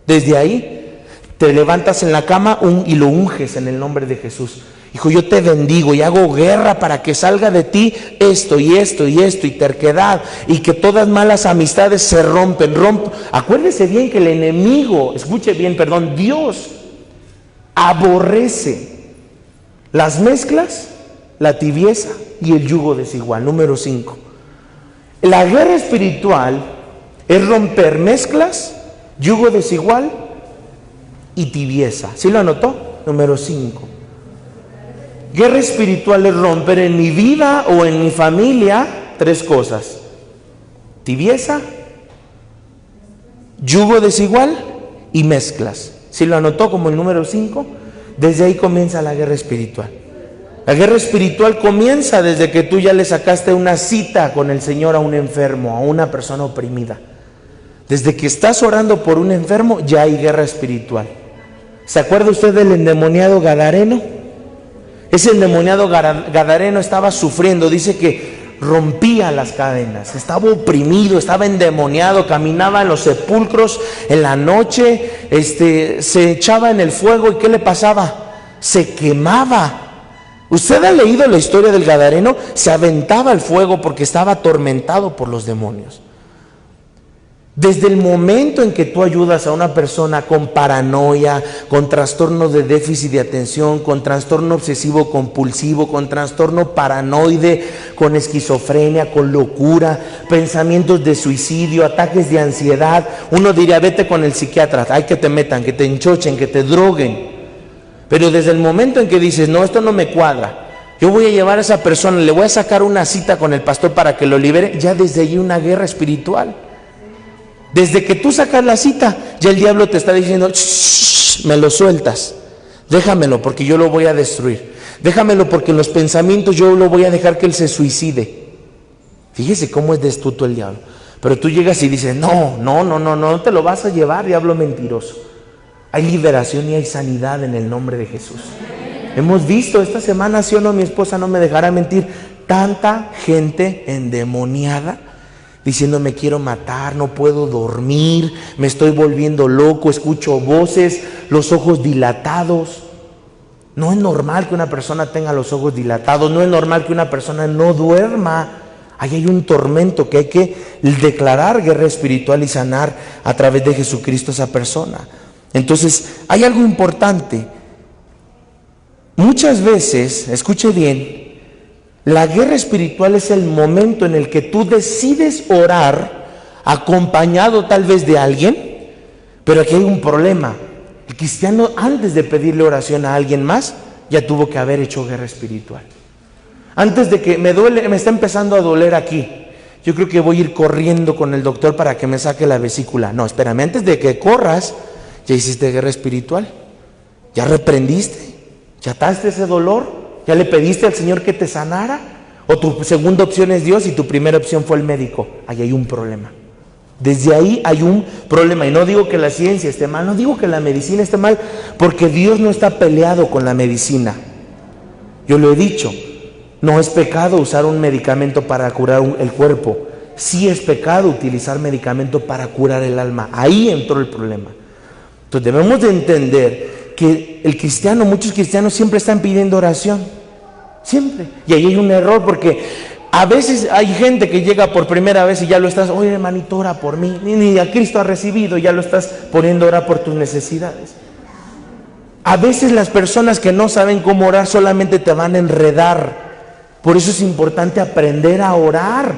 Desde ahí te levantas en la cama y lo unges en el nombre de Jesús. Hijo, yo te bendigo y hago guerra para que salga de ti esto y esto y esto y terquedad, y que todas malas amistades se rompen. Acuérdese bien que el enemigo, Dios aborrece las mezclas, la tibieza y el yugo desigual. Número 5. La guerra espiritual es romper mezclas, yugo desigual y tibieza. ¿Sí lo anotó? Número 5. Guerra espiritual es romper en mi vida o en mi familia 3 cosas: tibieza, yugo desigual y mezclas. ¿Sí lo anotó como el número 5? Desde ahí comienza la guerra espiritual. La guerra espiritual comienza desde que tú ya le sacaste una cita con el Señor a un enfermo, a una persona oprimida. Desde que estás orando por un enfermo ya hay guerra espiritual. ¿Se acuerda usted del endemoniado gadareno? Ese endemoniado gadareno estaba sufriendo, dice que rompía las cadenas, estaba oprimido, estaba endemoniado, caminaba en los sepulcros en la noche, se echaba en el fuego. ¿Y qué le pasaba? Se quemaba. ¿Usted ha leído la historia del gadareno? Se aventaba al fuego porque estaba atormentado por los demonios. Desde el momento en que tú ayudas a una persona con paranoia, con trastorno de déficit de atención, con trastorno obsesivo compulsivo, con trastorno paranoide, con esquizofrenia, con locura, pensamientos de suicidio, ataques de ansiedad, uno diría: vete con el psiquiatra, hay que te metan, que te enchochen, que te droguen. Pero desde el momento en que dices: no, esto no me cuadra, yo voy a llevar a esa persona, le voy a sacar una cita con el pastor para que lo libere, ya desde allí una guerra espiritual. Desde que tú sacas la cita, ya el diablo te está diciendo: me lo sueltas, déjamelo porque yo lo voy a destruir, déjamelo porque en los pensamientos yo lo voy a dejar que él se suicide. Fíjese cómo es de astuto el diablo. Pero tú llegas y dices: no te lo vas a llevar, diablo mentiroso. Hay liberación y hay sanidad en el nombre de Jesús. Hemos visto esta semana, sí o no, mi esposa no me dejará mentir, tanta gente endemoniada diciendo: me quiero matar, no puedo dormir, me estoy volviendo loco, escucho voces, los ojos dilatados. No es normal que una persona tenga los ojos dilatados, no es normal que una persona no duerma. Ahí hay un tormento que hay que declarar guerra espiritual y sanar a través de Jesucristo a esa persona. Entonces, hay algo importante. Muchas veces, escuche bien, la guerra espiritual es el momento en el que tú decides orar acompañado tal vez de alguien, pero aquí hay un problema. El cristiano, antes de pedirle oración a alguien más, ya tuvo que haber hecho guerra espiritual. Antes de que me está empezando a doler aquí, yo creo que voy a ir corriendo con el doctor para que me saque la vesícula. No, espérame, antes de que corras, ya hiciste guerra espiritual, ya reprendiste, ya ataste ese dolor. ¿Ya le pediste al Señor que te sanara? ¿O tu segunda opción es Dios y tu primera opción fue el médico? Ahí hay un problema. Desde ahí hay un problema. Y no digo que la ciencia esté mal, no digo que la medicina esté mal, porque Dios no está peleado con la medicina. Yo lo he dicho, no es pecado usar un medicamento para curar el cuerpo. Sí es pecado utilizar medicamento para curar el alma. Ahí entró el problema. Entonces debemos de entender que muchos cristianos siempre están pidiendo oración, siempre. Y ahí hay un error, porque a veces hay gente que llega por primera vez y ya lo estás: oye, hermanito, ora por mí. Ni a Cristo ha recibido, ya lo estás poniendo a orar por tus necesidades. A veces las personas que no saben cómo orar solamente te van a enredar. Por eso es importante aprender a orar.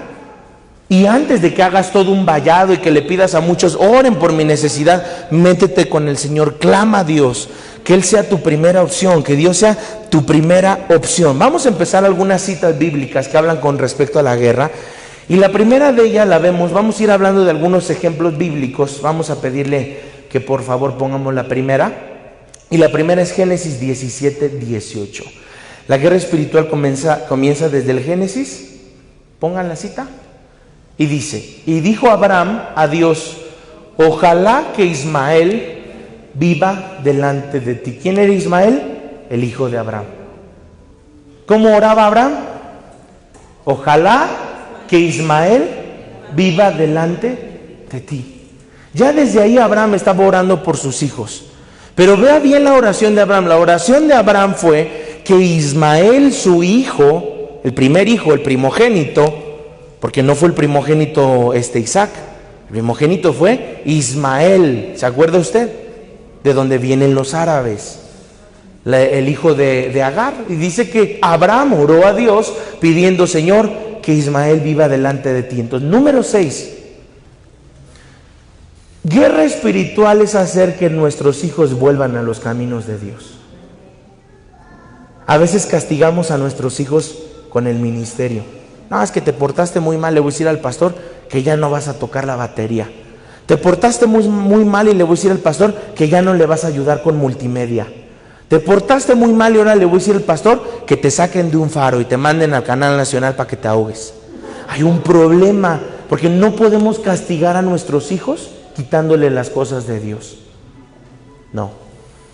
Y antes de que hagas todo un vallado y que le pidas a muchos, oren por mi necesidad, métete con el Señor, clama a Dios, que Él sea tu primera opción, que Dios sea tu primera opción. Vamos a empezar algunas citas bíblicas que hablan con respecto a la guerra. Y la primera de ellas la vemos, vamos a ir hablando de algunos ejemplos bíblicos. Vamos a pedirle que por favor pongamos la primera. Y la primera es Génesis 17:18. La guerra espiritual comienza desde el Génesis. Pongan la cita. Y dice, y dijo Abraham a Dios, ojalá que Ismael viva delante de ti. ¿Quién era Ismael? El hijo de Abraham. ¿Cómo oraba Abraham? Ojalá que Ismael viva delante de ti. Ya desde ahí Abraham estaba orando por sus hijos. Pero vea bien la oración de Abraham. La oración de Abraham fue que Ismael, su hijo, el primer hijo, el primogénito, porque no fue el primogénito Isaac, el primogénito fue Ismael. ¿Se acuerda usted? De donde vienen los árabes, el hijo de Agar. Y dice que Abraham oró a Dios pidiendo, Señor, que Ismael viva delante de ti. Entonces, número 6. Guerra espiritual es hacer que nuestros hijos vuelvan a los caminos de Dios. A veces castigamos a nuestros hijos con el ministerio. No, es que te portaste muy mal, le voy a decir al pastor que ya no vas a tocar la batería. Te portaste muy mal y le voy a decir al pastor que ya no le vas a ayudar con multimedia. Te portaste muy mal y ahora le voy a decir al pastor que te saquen de un faro y te manden al canal nacional para que te ahogues. Hay un problema, porque no podemos castigar a nuestros hijos quitándole las cosas de Dios. No.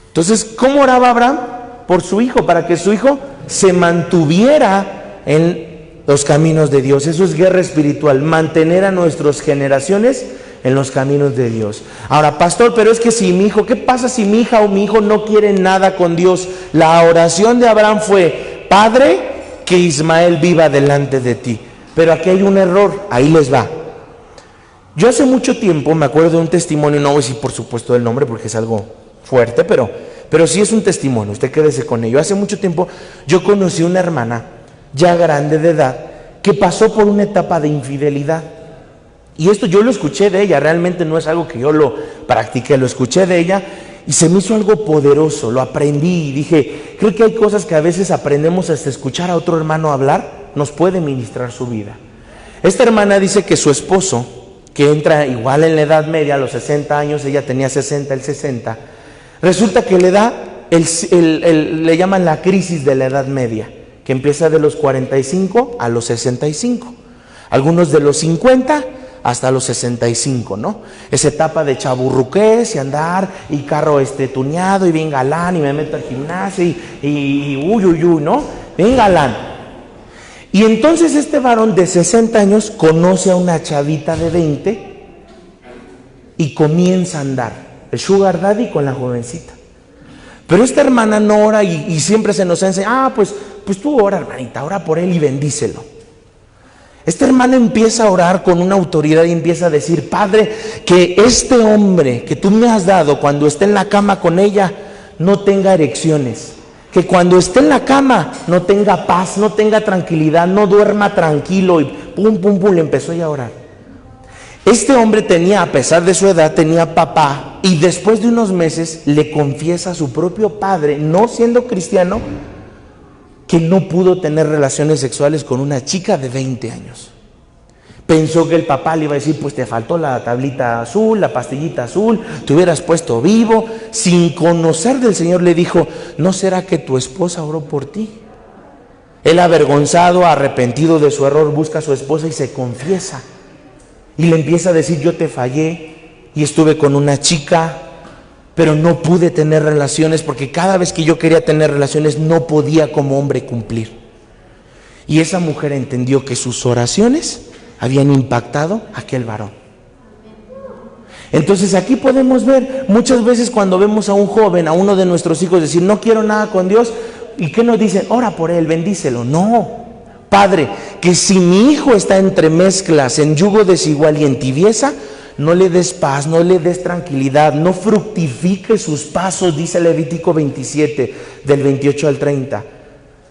Entonces, ¿cómo oraba Abraham? Por su hijo, para que su hijo se mantuviera en los caminos de Dios. Eso es guerra espiritual, mantener a nuestras generaciones en los caminos de Dios. Ahora, pastor, pero es que si mi hijo, ¿qué pasa si mi hija o mi hijo no quiere nada con Dios? La oración de Abraham fue, Padre, que Ismael viva delante de ti. Pero aquí hay un error, ahí les va. Yo hace mucho tiempo me acuerdo de un testimonio, no voy a decir por supuesto el nombre porque es algo fuerte, pero sí es un testimonio, usted quédese con ello. Hace mucho tiempo yo conocí una hermana ya grande de edad que pasó por una etapa de infidelidad. Y esto yo lo escuché de ella, realmente no es algo que yo lo practiqué, lo escuché de ella y se me hizo algo poderoso, lo aprendí y dije, creo que hay cosas que a veces aprendemos hasta escuchar a otro hermano hablar, nos puede ministrar su vida. Esta hermana dice que su esposo, que entra igual en la edad media, a los 60 años, ella tenía 60, él 60, resulta que le da, le llaman la crisis de la edad media, que empieza de los 45 a los 65, algunos de los 50 hasta los 65, ¿no? Esa etapa de chaburruqués y andar, y carro tuneado, y bien galán, y me meto al gimnasio, y uy, ¿no? Bien galán. Y entonces este varón de 60 años conoce a una chavita de 20 y comienza a andar, el sugar daddy con la jovencita. Pero esta hermana no ora y siempre se nos enseña, pues tú ora, hermanita, ora por él y bendícelo. Esta hermana empieza a orar con una autoridad y empieza a decir, Padre, que este hombre que tú me has dado cuando esté en la cama con ella no tenga erecciones, que cuando esté en la cama no tenga paz, no tenga tranquilidad, no duerma tranquilo, y pum, le empezó ella a orar. Este hombre tenía, a pesar de su edad, tenía papá, y después de unos meses le confiesa a su propio padre, no siendo cristiano, que no pudo tener relaciones sexuales con una chica de 20 años. Pensó que el papá le iba a decir, pues te faltó la tablita azul, la pastillita azul, te hubieras puesto vivo. Sin conocer del Señor le dijo, ¿no será que tu esposa oró por ti? Él, avergonzado, arrepentido de su error, busca a su esposa y se confiesa. Y le empieza a decir, yo te fallé y estuve con una chica, pero no pude tener relaciones porque cada vez que yo quería tener relaciones no podía como hombre cumplir. Y esa mujer entendió que sus oraciones habían impactado a aquel varón. Entonces aquí podemos ver muchas veces cuando vemos a un joven, a uno de nuestros hijos decir, no quiero nada con Dios, ¿y qué nos dicen? Ora por él, bendícelo. No, Padre, que si mi hijo está entre mezclas, en yugo desigual y en tibieza, no le des paz, no le des tranquilidad, no fructifique sus pasos, dice Levítico 27, del 28 al 30.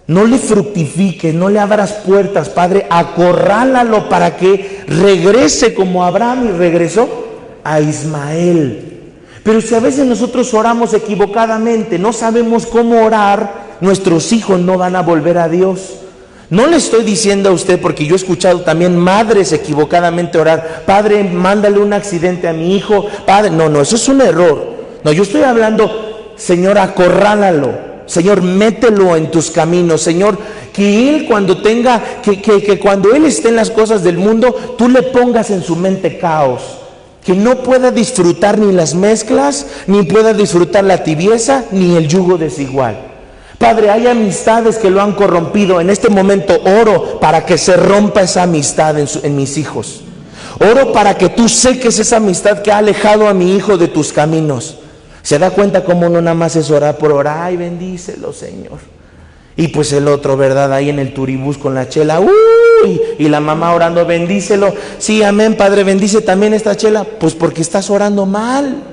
no le fructifiques, no le abras puertas, Padre, acorrálalo para que regrese como Abraham y regresó a Ismael. Pero si a veces nosotros oramos equivocadamente, no sabemos cómo orar, nuestros hijos no van a volver a Dios. No le estoy diciendo a usted, porque yo he escuchado también madres equivocadamente orar: Padre, mándale un accidente a mi hijo, Padre. No, eso es un error. No, yo estoy hablando: Señor, acorrálalo, Señor, mételo en tus caminos, Señor, que él cuando tenga, que cuando él esté en las cosas del mundo, tú le pongas en su mente caos, que no pueda disfrutar ni las mezclas, ni pueda disfrutar la tibieza, ni el yugo desigual. Padre, hay amistades que lo han corrompido. En este momento oro para que se rompa esa amistad en mis hijos. Oro para que tú seques esa amistad que ha alejado a mi hijo de tus caminos. ¿Se da cuenta cómo no nada más es orar por orar? Ay, bendícelo, Señor. Y pues el otro, ¿verdad? Ahí en el turibús con la chela, y la mamá orando: bendícelo. Sí, amén, Padre, bendice también esta chela. Pues porque estás orando mal.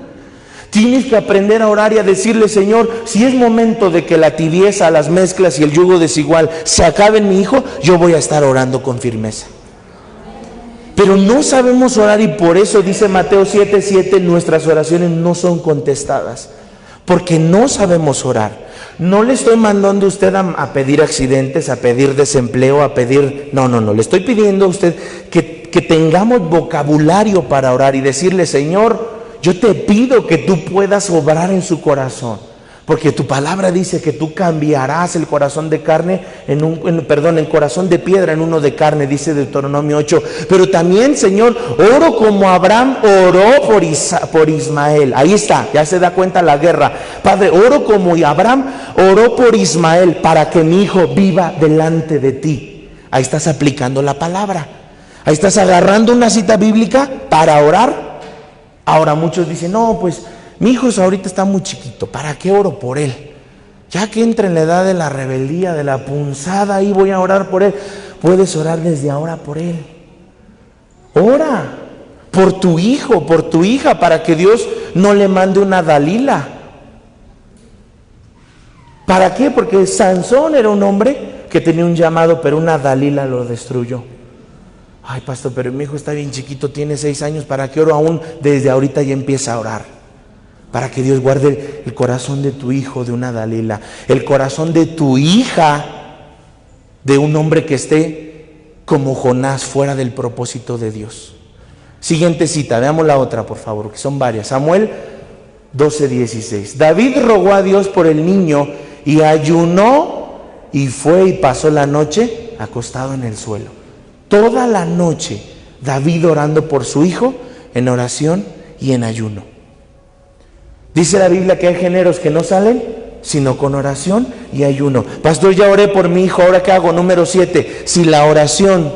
Tienes que aprender a orar y a decirle: Señor, si es momento de que la tibieza, las mezclas y el yugo desigual se acabe en mi hijo, yo voy a estar orando con firmeza. Pero no sabemos orar, y por eso dice Mateo 7:7, nuestras oraciones no son contestadas, porque no sabemos orar. No le estoy mandando a usted a pedir accidentes, a pedir desempleo, a pedir... No, le estoy pidiendo a usted que tengamos vocabulario para orar y decirle: Señor, yo te pido que tú puedas obrar en su corazón, porque tu palabra dice que tú cambiarás el corazón de carne en corazón de piedra en uno de carne, dice Deuteronomio 8. Pero también, Señor, oro como Abraham oró por Ismael. Ahí está, ya se da cuenta la guerra. Padre, oro como Abraham oró por Ismael, para que mi hijo viva delante de ti. Ahí estás aplicando la palabra. Ahí estás agarrando una cita bíblica para orar. Ahora muchos dicen: no, pues mi hijo ahorita está muy chiquito, ¿para qué oro por él? Ya que entra en la edad de la rebeldía, de la punzada, ahí voy a orar por él. Puedes orar desde ahora por él. Ora por tu hijo, por tu hija, para que Dios no le mande una Dalila. ¿Para qué? Porque Sansón era un hombre que tenía un llamado, pero una Dalila lo destruyó. Ay, pastor, pero mi hijo está bien chiquito, tiene 6 años, ¿para qué oro aún? Desde ahorita ya empieza a orar, para que Dios guarde el corazón de tu hijo de una Dalila, el corazón de tu hija de un hombre que esté como Jonás, fuera del propósito de Dios. Siguiente cita, veamos la otra, por favor, que son varias. Samuel 12:16. David rogó a Dios por el niño y ayunó, y fue y pasó la noche acostado en el suelo. Toda la noche David orando por su hijo, en oración y en ayuno. Dice la Biblia que hay géneros que no salen sino con oración y ayuno. Pastor, ya oré por mi hijo, ¿ahora qué hago? Número 7. Si la oración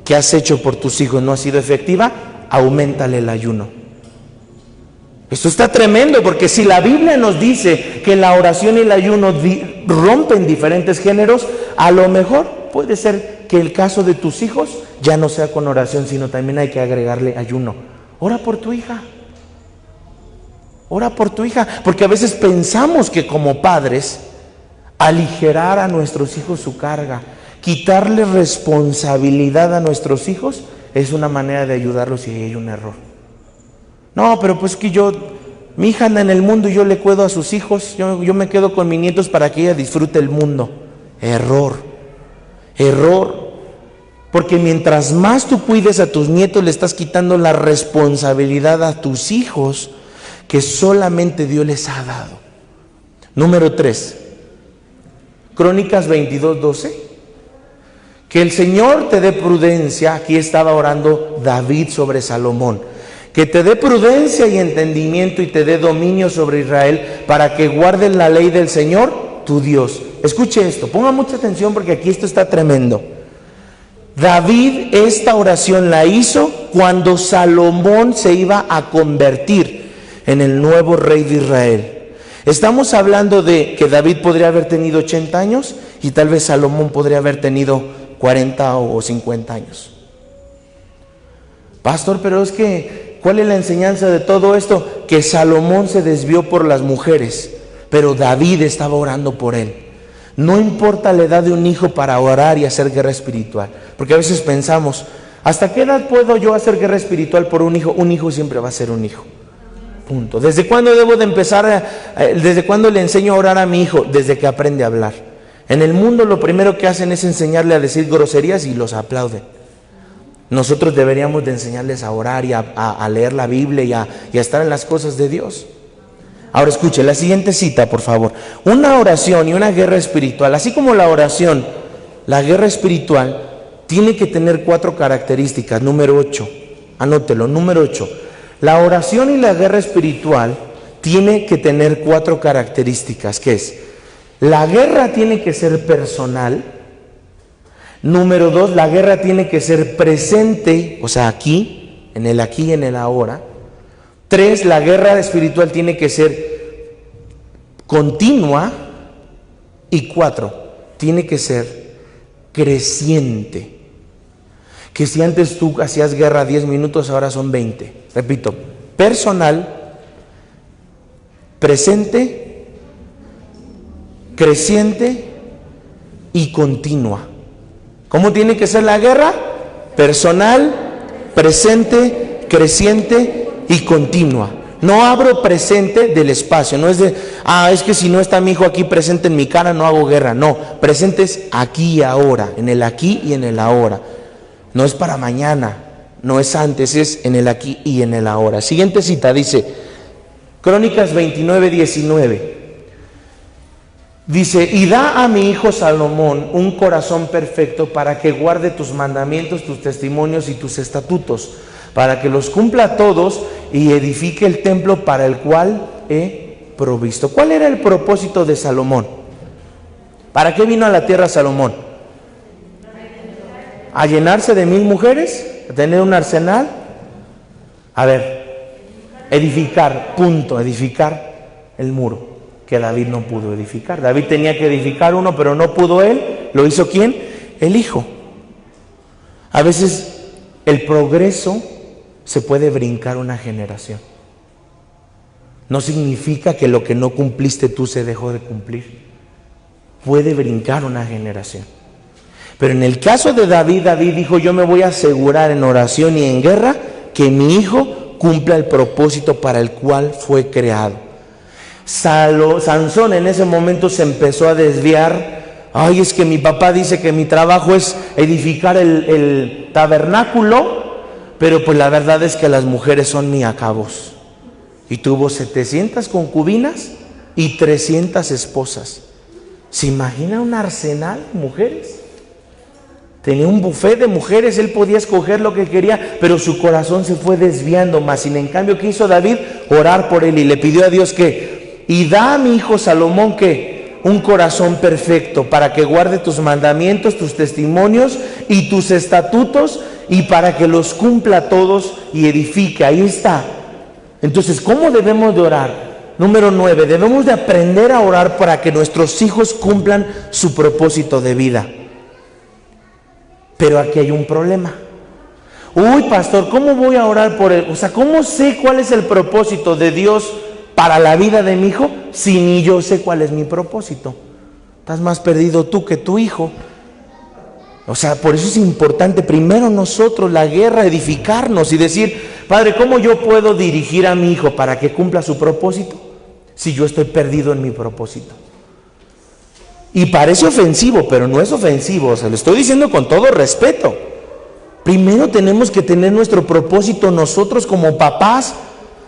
que has hecho por tus hijos no ha sido efectiva, auméntale el ayuno. Esto está tremendo, porque si la Biblia nos dice que la oración y el ayuno rompen diferentes géneros, a lo mejor puede ser que el caso de tus hijos ya no sea con oración, sino también hay que agregarle ayuno. Ora por tu hija. Ora por tu hija, porque a veces pensamos que como padres, aligerar a nuestros hijos su carga, quitarle responsabilidad a nuestros hijos, es una manera de ayudarlos, y hay un error. No, pero pues que mi hija anda en el mundo y yo le cuido a sus hijos, yo me quedo con mis nietos para que ella disfrute el mundo. Error, porque mientras más tú cuides a tus nietos, le estás quitando la responsabilidad a tus hijos que solamente Dios les ha dado. Número 3, Crónicas 22:12. Que el Señor te dé prudencia. Aquí estaba orando David sobre Salomón. Que te dé prudencia y entendimiento, y te dé dominio sobre Israel, para que guarden la ley del Señor tu Dios. Escuche esto, ponga mucha atención, porque aquí esto está tremendo. David esta oración la hizo cuando Salomón se iba a convertir en el nuevo rey de Israel. Estamos hablando de que David podría haber tenido 80 años y tal vez Salomón podría haber tenido 40 o 50 años. Pastor, pero es que, ¿cuál es la enseñanza de todo esto? Que Salomón se desvió por las mujeres, pero David estaba orando por él. No importa la edad de un hijo para orar y hacer guerra espiritual. Porque a veces pensamos, ¿hasta qué edad puedo yo hacer guerra espiritual por un hijo? Un hijo siempre va a ser un hijo. Punto. ¿Desde cuándo debo de empezar? ¿Desde cuándo le enseño a orar a mi hijo? Desde que aprende a hablar. En el mundo lo primero que hacen es enseñarle a decir groserías y los aplauden. Nosotros deberíamos de enseñarles a orar y a leer la Biblia y a estar en las cosas de Dios. Ahora escuche la siguiente cita, por favor. Una oración y una guerra espiritual, así como la oración, la guerra espiritual tiene que tener 4 características. Número 8, anótelo, número 8. La oración y la guerra espiritual tiene que tener 4 características, que es: la guerra tiene que ser personal. Número 2, la guerra tiene que ser presente, o sea, aquí y en el ahora. 3, la guerra espiritual tiene que ser continua. Y 4, tiene que ser creciente. Que si antes tú hacías guerra 10 minutos, ahora son 20. Repito, personal, presente, creciente y continua. ¿Cómo tiene que ser la guerra? Personal, presente, creciente y continua. No abro presente del espacio, no es de, es que si no está mi hijo aquí presente en mi cara no hago guerra. No, presente es aquí y ahora, en el aquí y en el ahora. No es para mañana, no es antes, es en el aquí y en el ahora. Siguiente cita dice, Crónicas 29:19. Dice, y da a mi hijo Salomón un corazón perfecto para que guarde tus mandamientos, tus testimonios y tus estatutos, para que los cumpla todos y edifique el templo para el cual he provisto. ¿Cuál era el propósito de Salomón? ¿Para qué vino a la tierra Salomón? ¿A llenarse de 1000 mujeres? ¿A tener un arsenal? A ver, edificar, punto, edificar el muro que David no pudo edificar. David tenía que edificar uno, pero no pudo él. ¿Lo hizo quién? El hijo. A veces el progreso se puede brincar una generación. No significa que lo que no cumpliste tú se dejó de cumplir. Puede brincar una generación. Pero en el caso de David, David dijo, yo me voy a asegurar en oración y en guerra que mi hijo cumpla el propósito para el cual fue creado. Sansón en ese momento se empezó a desviar. Ay, es que mi papá dice que mi trabajo es edificar el tabernáculo, pero pues la verdad es que las mujeres son mi acabos. Y tuvo 700 concubinas y 300 esposas. ¿Se imagina un arsenal de mujeres? Tenía un buffet de mujeres, él podía escoger lo que quería, pero su corazón se fue desviando más. Sin en cambio, ¿qué hizo David? Orar por él y le pidió a Dios que y da a mi hijo Salomón que un corazón perfecto para que guarde tus mandamientos, tus testimonios y tus estatutos y para que los cumpla todos y edifique. Ahí está. Entonces, ¿cómo debemos de orar? Número 9, debemos de aprender a orar para que nuestros hijos cumplan su propósito de vida. Pero aquí hay un problema. Uy, pastor, ¿cómo voy a orar por él? O sea, ¿cómo sé cuál es el propósito de Dios para la vida de mi hijo si ni yo sé cuál es mi propósito? Estás más perdido tú que tu hijo. O sea, por eso es importante primero nosotros la guerra, edificarnos y decir, Padre, ¿cómo yo puedo dirigir a mi hijo para que cumpla su propósito si yo estoy perdido en mi propósito? Y parece ofensivo, pero no es ofensivo, o sea, lo estoy diciendo con todo respeto. Primero tenemos que tener nuestro propósito nosotros como papás,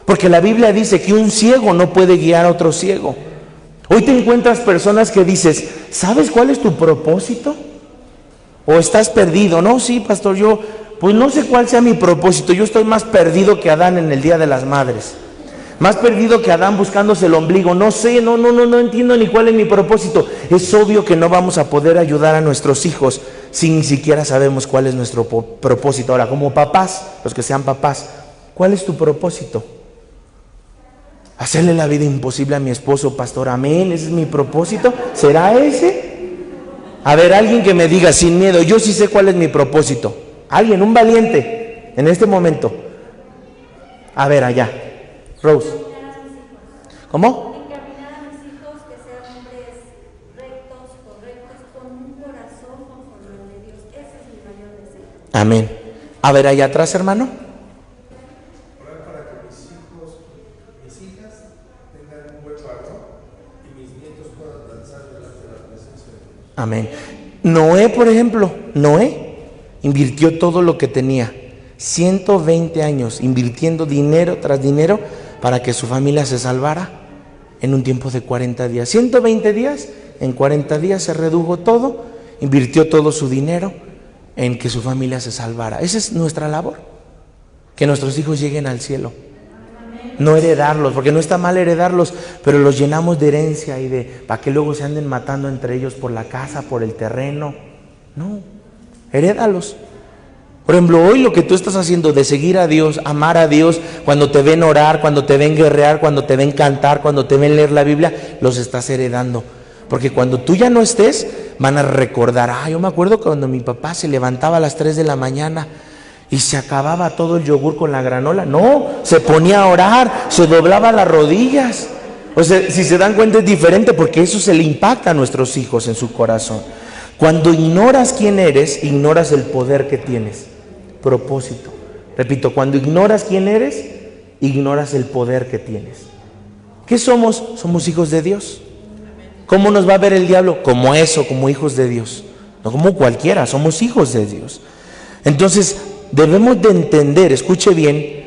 porque la Biblia dice que un ciego no puede guiar a otro ciego. Hoy te encuentras personas que dices, ¿sabes cuál es tu propósito? ¿O estás perdido? No, sí, pastor, yo pues no sé cuál sea mi propósito. Yo estoy más perdido que Adán en el Día de las Madres. Más perdido que Adán buscándose el ombligo. No sé, no entiendo ni cuál es mi propósito. Es obvio que no vamos a poder ayudar a nuestros hijos si ni siquiera sabemos cuál es nuestro propósito. Ahora, como papás, los que sean papás, ¿cuál es tu propósito? Hacerle la vida imposible a mi esposo, pastor, amén, ese es mi propósito. ¿Será ese? A ver, alguien que me diga sin miedo, yo sí sé cuál es mi propósito. Alguien, un valiente, en este momento. A ver, allá. Rose. ¿Cómo? Encaminar a mis hijos que sean hombres rectos, Amén. A ver, allá atrás, hermano. Orar para que mis hijos, mis hijas tengan un buen varón y mis nietos puedan danzar delante de la presencia de Dios. Amén. Noé, por ejemplo, Noé invirtió todo lo que tenía, 120 años invirtiendo dinero tras dinero para que su familia se salvara en un tiempo de 40 días. 120 días, en 40 días se redujo todo, invirtió todo su dinero en que su familia se salvara. Esa es nuestra labor, que nuestros hijos lleguen al cielo. No heredarlos, porque no está mal heredarlos, pero los llenamos de herencia y de para que luego se anden matando entre ellos por la casa, por el terreno. No, herédalos. Por ejemplo, hoy lo que tú estás haciendo de seguir a Dios, amar a Dios, cuando te ven orar, cuando te ven guerrear, cuando te ven cantar, cuando te ven leer la Biblia, los estás heredando. Porque cuando tú ya no estés, van a recordar, yo me acuerdo cuando mi papá se levantaba a las 3 de la mañana y se acababa todo el yogur con la granola. No, se ponía a orar, se doblaba las rodillas. O sea, si se dan cuenta es diferente, porque eso se le impacta a nuestros hijos en su corazón. Cuando ignoras quién eres, ignoras el poder que tienes. Propósito. Repito, cuando ignoras quién eres, ignoras el poder que tienes. ¿Qué somos? Somos hijos de Dios. ¿Cómo nos va a ver el diablo? Como eso, como hijos de Dios. No como cualquiera, somos hijos de Dios. Entonces, debemos de entender, escuche bien,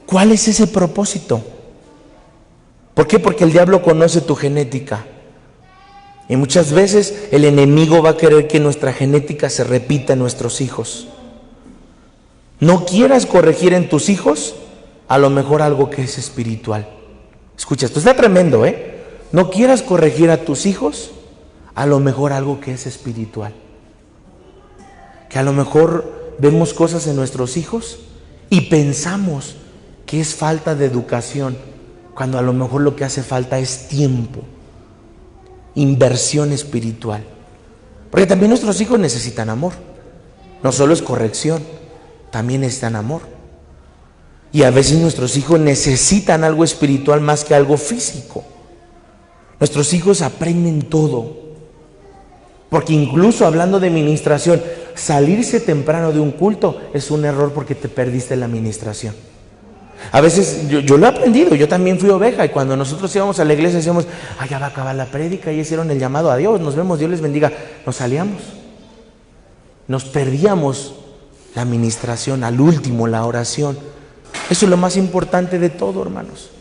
¿cuál es ese propósito? ¿Por qué? Porque el diablo conoce tu genética. Y muchas veces el enemigo va a querer que nuestra genética se repita en nuestros hijos. No quieras corregir en tus hijos a lo mejor algo que es espiritual. Escucha, esto está tremendo, No quieras corregir a tus hijos a lo mejor algo que es espiritual. Que a lo mejor vemos cosas en nuestros hijos y pensamos que es falta de educación, cuando a lo mejor lo que hace falta es tiempo, inversión espiritual. Porque también nuestros hijos necesitan amor. No solo es corrección, también necesitan amor. Y a veces nuestros hijos necesitan algo espiritual más que algo físico. Nuestros hijos aprenden todo. Porque incluso hablando de ministración, salirse temprano de un culto es un error porque te perdiste la ministración. A veces yo lo he aprendido, yo también fui oveja, y cuando nosotros íbamos a la iglesia decíamos, ya va a acabar la prédica, ya hicieron el llamado a Dios, nos vemos, Dios les bendiga. Nos salíamos, nos perdíamos la ministración, al último la oración. Eso es lo más importante de todo, hermanos.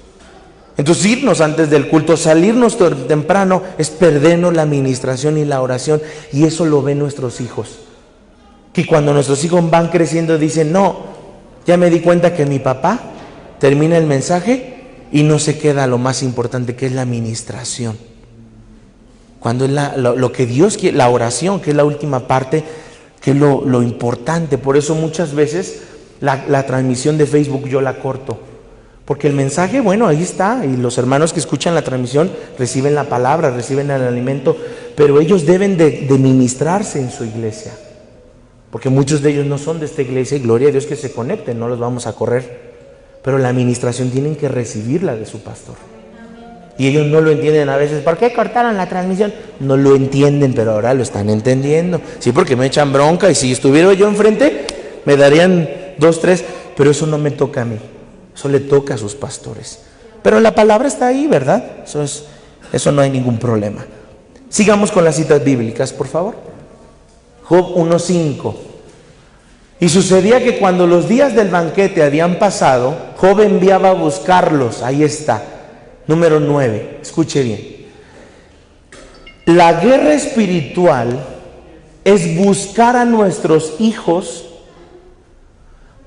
Entonces irnos antes del culto, salirnos temprano, es perdernos la administración y la oración, y eso lo ven nuestros hijos. Que cuando nuestros hijos van creciendo dicen, no, ya me di cuenta que mi papá termina el mensaje y no se queda lo más importante, que es la administración. Cuando es lo que Dios quiere, la oración, que es la última parte, que es lo importante. Por eso muchas veces la transmisión de Facebook yo la corto. Porque el mensaje, bueno, ahí está, y los hermanos que escuchan la transmisión reciben la palabra, reciben el alimento, pero ellos deben de ministrarse en su iglesia. Porque muchos de ellos no son de esta iglesia, y gloria a Dios que se conecten, no los vamos a correr. Pero la administración tienen que recibirla de su pastor. Y ellos no lo entienden a veces. ¿Por qué cortaron la transmisión? No lo entienden, pero ahora lo están entendiendo. Sí, porque me echan bronca, y si estuviera yo enfrente, me darían 2, 3, pero eso no me toca a mí. Eso le toca a sus pastores. Pero la palabra está ahí, ¿verdad? Eso no hay ningún problema. Sigamos con las citas bíblicas, por favor. Job 1:5. Y sucedía que cuando los días del banquete habían pasado, Job enviaba a buscarlos. Ahí está. Número 9. Escuche bien. La guerra espiritual es buscar a nuestros hijos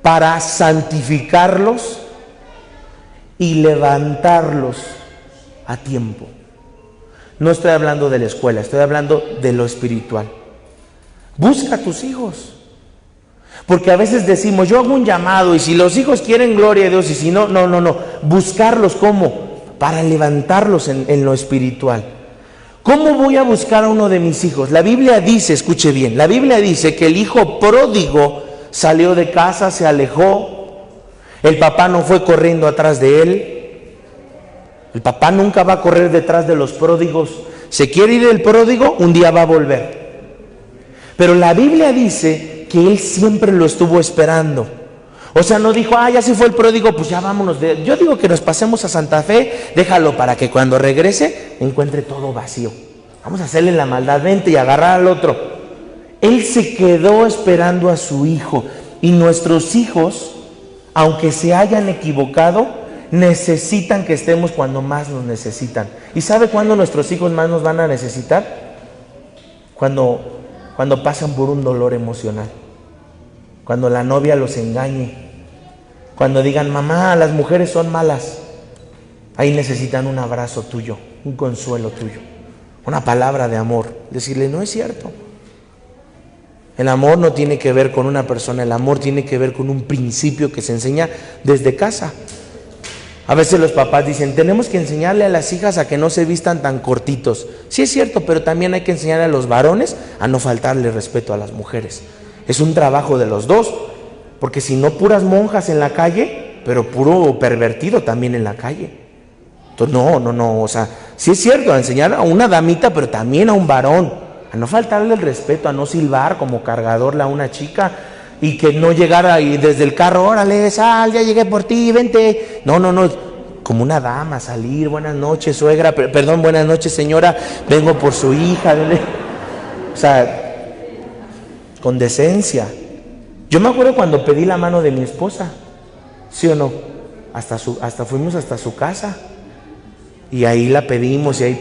para santificarlos y levantarlos a tiempo. No estoy hablando de la escuela, estoy hablando de lo espiritual. Busca a tus hijos. Porque a veces decimos, yo hago un llamado, y si los hijos quieren, gloria a Dios, y si no, no. Buscarlos, ¿cómo? Para levantarlos en lo espiritual. ¿Cómo voy a buscar a uno de mis hijos? La Biblia dice, escuche bien, la Biblia dice que el hijo pródigo salió de casa, se alejó. El papá no fue corriendo atrás de él. El papá nunca va a correr detrás de los pródigos. Se quiere ir el pródigo, un día va a volver. Pero la Biblia dice que Él siempre lo estuvo esperando. O sea, no dijo, ya se fue el pródigo, pues ya vámonos. Yo digo que nos pasemos a Santa Fe, déjalo para que cuando regrese encuentre todo vacío. Vamos a hacerle la maldad, vente y agarrar al otro. Él se quedó esperando a su hijo. Y nuestros hijos, aunque se hayan equivocado, necesitan que estemos cuando más nos necesitan. ¿Y sabe cuándo nuestros hijos más nos van a necesitar? Cuando pasan por un dolor emocional. Cuando la novia los engañe. Cuando digan, mamá, las mujeres son malas. Ahí necesitan un abrazo tuyo, un consuelo tuyo, una palabra de amor. Decirle, no es cierto. El amor no tiene que ver con una persona, el amor tiene que ver con un principio que se enseña desde casa. A veces los papás dicen, tenemos que enseñarle a las hijas a que no se vistan tan cortitos. Sí es cierto, pero también hay que enseñarle a los varones a no faltarle respeto a las mujeres. Es un trabajo de los dos, porque si no, puras monjas en la calle, pero puro pervertido también en la calle. Entonces, no, o sea, sí es cierto, a enseñar a una damita, pero también a un varón, a no faltarle el respeto, a no silbar como cargador a una chica, y que no llegara y desde el carro, órale, sal, ya llegué por ti, vente. No, como una dama, salir, buenas noches, suegra, perdón, buenas noches, señora, vengo por su hija. O sea, con decencia. Yo me acuerdo cuando pedí la mano de mi esposa, ¿sí o no? Hasta fuimos hasta su casa, y ahí la pedimos, y ahí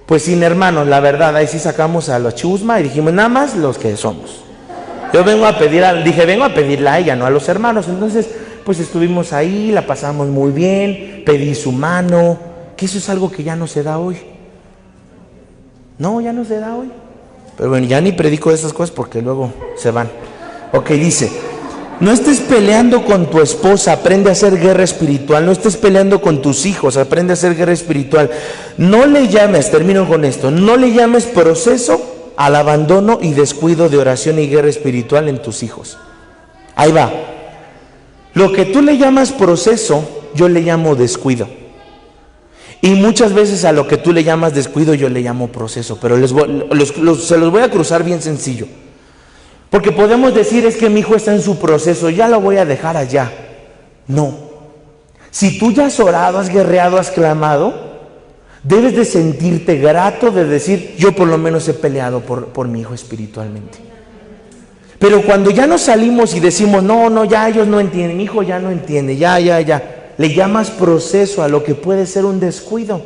pues sin hermanos, la verdad, ahí sí sacamos a los chusma y dijimos, nada más los que somos. Yo vengo a pedirla a ella, no a los hermanos. Entonces, pues estuvimos ahí, la pasamos muy bien, pedí su mano, que eso es algo que ya no se da hoy. No, ya no se da hoy. Pero bueno, ya ni predico de esas cosas porque luego se van. Ok, dice, no estés peleando con tu esposa, aprende a hacer guerra espiritual. No estés peleando con tus hijos, aprende a hacer guerra espiritual. No le llames, termino con esto, no le llames proceso al abandono y descuido de oración y guerra espiritual en tus hijos. Ahí va. Lo que tú le llamas proceso, yo le llamo descuido. Y muchas veces a lo que tú le llamas descuido, yo le llamo proceso. Pero se los voy a cruzar bien sencillo. Porque podemos decir, es que mi hijo está en su proceso, ya lo voy a dejar allá. No. Si tú ya has orado, has guerreado, has clamado, debes de sentirte grato de decir, yo por lo menos he peleado por mi hijo espiritualmente. Pero cuando ya nos salimos y decimos, no, ya ellos no entienden, mi hijo ya no entiende, ya, le llamas proceso a lo que puede ser un descuido.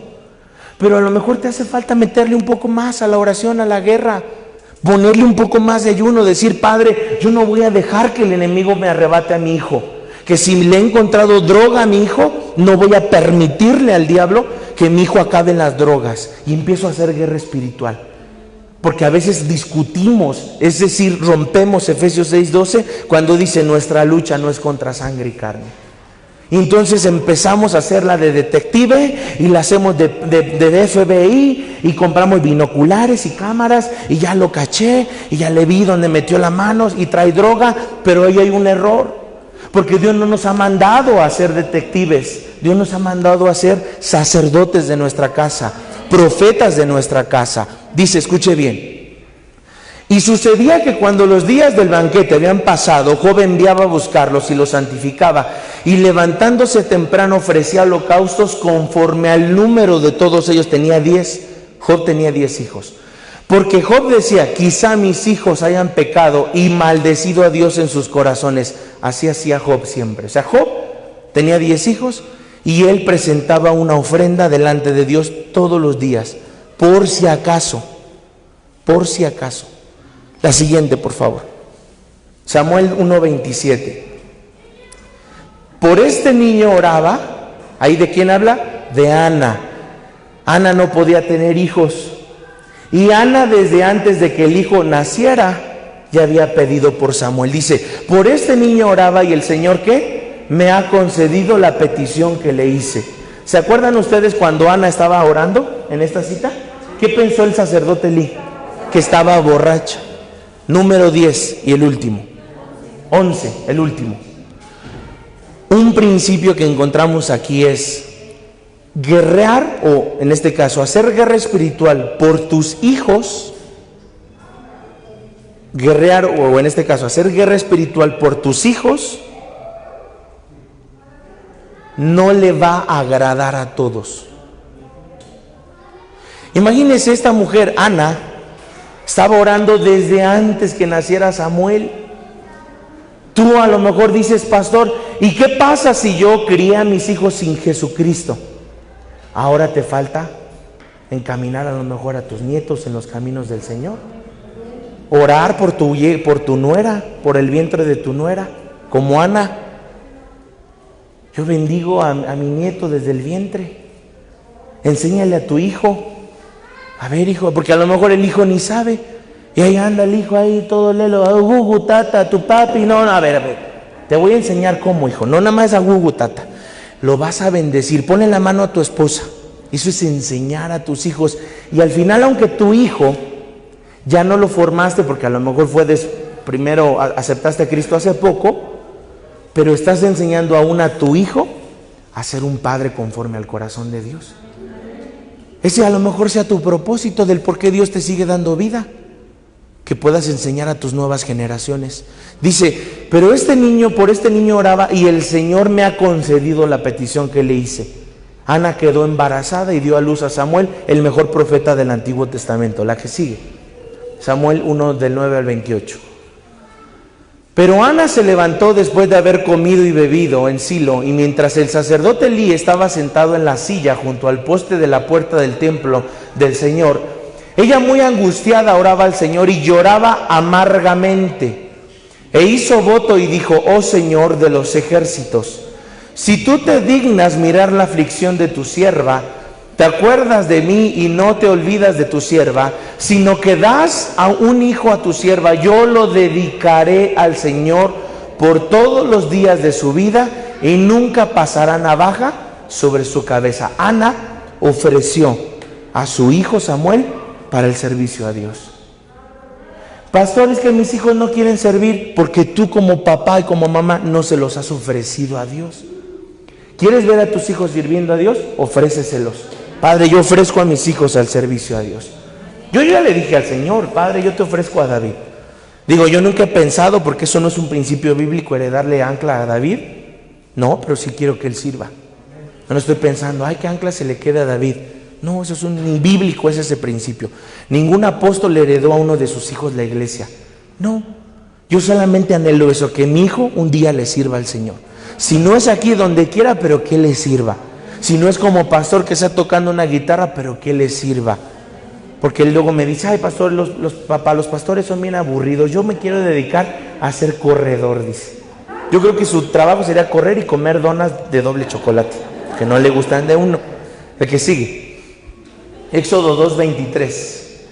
Pero a lo mejor te hace falta meterle un poco más a la oración, a la guerra, ponerle un poco más de ayuno, decir, Padre, yo no voy a dejar que el enemigo me arrebate a mi hijo. Que si le he encontrado droga a mi hijo, no voy a permitirle al diablo que mi hijo acabe en las drogas. Y empiezo a hacer guerra espiritual. Porque a veces discutimos, es decir, rompemos Efesios 6:12 cuando dice, nuestra lucha no es contra sangre y carne. Y entonces empezamos a hacerla de detective y la hacemos de FBI y compramos binoculares y cámaras y ya lo caché y ya le vi donde metió la mano y trae droga, pero ahí hay un error. Porque Dios no nos ha mandado a ser detectives, Dios nos ha mandado a ser sacerdotes de nuestra casa, profetas de nuestra casa. Dice, escuche bien. Y sucedía que cuando los días del banquete habían pasado, Job enviaba a buscarlos y los santificaba, y levantándose temprano ofrecía holocaustos conforme al número de todos ellos. Tenía 10, Job tenía 10 hijos. Porque Job decía, quizá mis hijos hayan pecado y maldecido a Dios en sus corazones. Así hacía Job siempre. O sea, Job tenía 10 hijos y él presentaba una ofrenda delante de Dios todos los días, por si acaso. La siguiente, por favor. Samuel 1:27. Por este niño oraba. ¿Ahí de quién habla? De Ana. Ana no podía tener hijos. Y Ana, desde antes de que el hijo naciera, ya había pedido por Samuel. Dice, por este niño oraba y el Señor, ¿qué? Me ha concedido la petición que le hice. ¿Se acuerdan ustedes cuando Ana estaba orando en esta cita? ¿Qué pensó el sacerdote Elí? Que estaba borracha. Número 10 y el último. 11, el último. Un principio que encontramos aquí es guerrear, o en este caso hacer guerra espiritual por tus hijos, guerrear, o en este caso, hacer guerra espiritual por tus hijos, no le va a agradar a todos. Imagínese esta mujer, Ana, estaba orando desde antes que naciera Samuel. Tú a lo mejor dices, pastor, ¿y qué pasa si yo crié a mis hijos sin Jesucristo? Ahora te falta encaminar a lo mejor a tus nietos en los caminos del Señor. Orar por tu nuera, por el vientre de tu nuera, como Ana. Yo bendigo a mi nieto desde el vientre. Enséñale a tu hijo. A ver, hijo, porque a lo mejor el hijo ni sabe. Y ahí anda el hijo ahí todo lelo, gugu, tata, tu papi. No, a ver. Te voy a enseñar cómo, hijo. No nada más a gugu, tata. Lo vas a bendecir. Ponle la mano a tu esposa. Eso es enseñar a tus hijos. Y al final, aunque tu hijo ya no lo formaste, porque a lo mejor primero aceptaste a Cristo hace poco, pero estás enseñando aún a tu hijo a ser un padre conforme al corazón de Dios. Ese a lo mejor sea tu propósito del por qué Dios te sigue dando vida, que puedas enseñar a tus nuevas generaciones. Dice, pero por este niño oraba y el Señor me ha concedido la petición que le hice. Ana quedó embarazada y dio a luz a Samuel, el mejor profeta del Antiguo Testamento. La que sigue, Samuel 1 del 9 al 28. Pero Ana se levantó después de haber comido y bebido en Silo, y mientras el sacerdote Elí estaba sentado en la silla junto al poste de la puerta del templo del Señor, ella muy angustiada oraba al Señor y lloraba amargamente. E hizo voto y dijo, oh Señor de los ejércitos, si tú te dignas mirar la aflicción de tu sierva, te acuerdas de mí y no te olvidas de tu sierva, sino que das a un hijo a tu sierva, yo lo dedicaré al Señor por todos los días de su vida y nunca pasará navaja sobre su cabeza. Ana ofreció a su hijo Samuel para el servicio a Dios. Pastor, es que mis hijos no quieren servir porque tú como papá y como mamá no se los has ofrecido a Dios. ¿Quieres ver a tus hijos sirviendo a Dios? Ofréceselos. Padre, yo ofrezco a mis hijos al servicio a Dios. Yo ya le dije al Señor, Padre, yo te ofrezco a David. Digo, yo nunca he pensado, porque eso no es un principio bíblico, heredarle ancla a David. No, pero sí quiero que él sirva. No estoy pensando, ay, qué ancla se le queda a David. No, eso es ni bíblico, es ese principio. Ningún apóstol le heredó a uno de sus hijos la iglesia. No, yo solamente anhelo eso, que mi hijo un día le sirva al Señor. Si no es aquí, donde quiera, pero que le sirva. Si no es como pastor que está tocando una guitarra, pero que le sirva. Porque él luego me dice, ay pastor, los pastores son bien aburridos, yo me quiero dedicar a ser corredor, dice. Yo creo que su trabajo sería correr y comer donas de doble chocolate, que no le gustan de uno. El que sigue, Éxodo 2:23.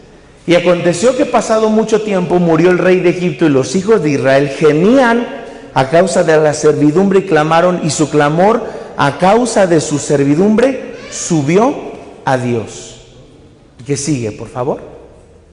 Y aconteció que pasado mucho tiempo murió el rey de Egipto y los hijos de Israel gemían a causa de la servidumbre y clamaron, y su clamor a causa de su servidumbre subió a Dios. ¿Qué sigue, por favor?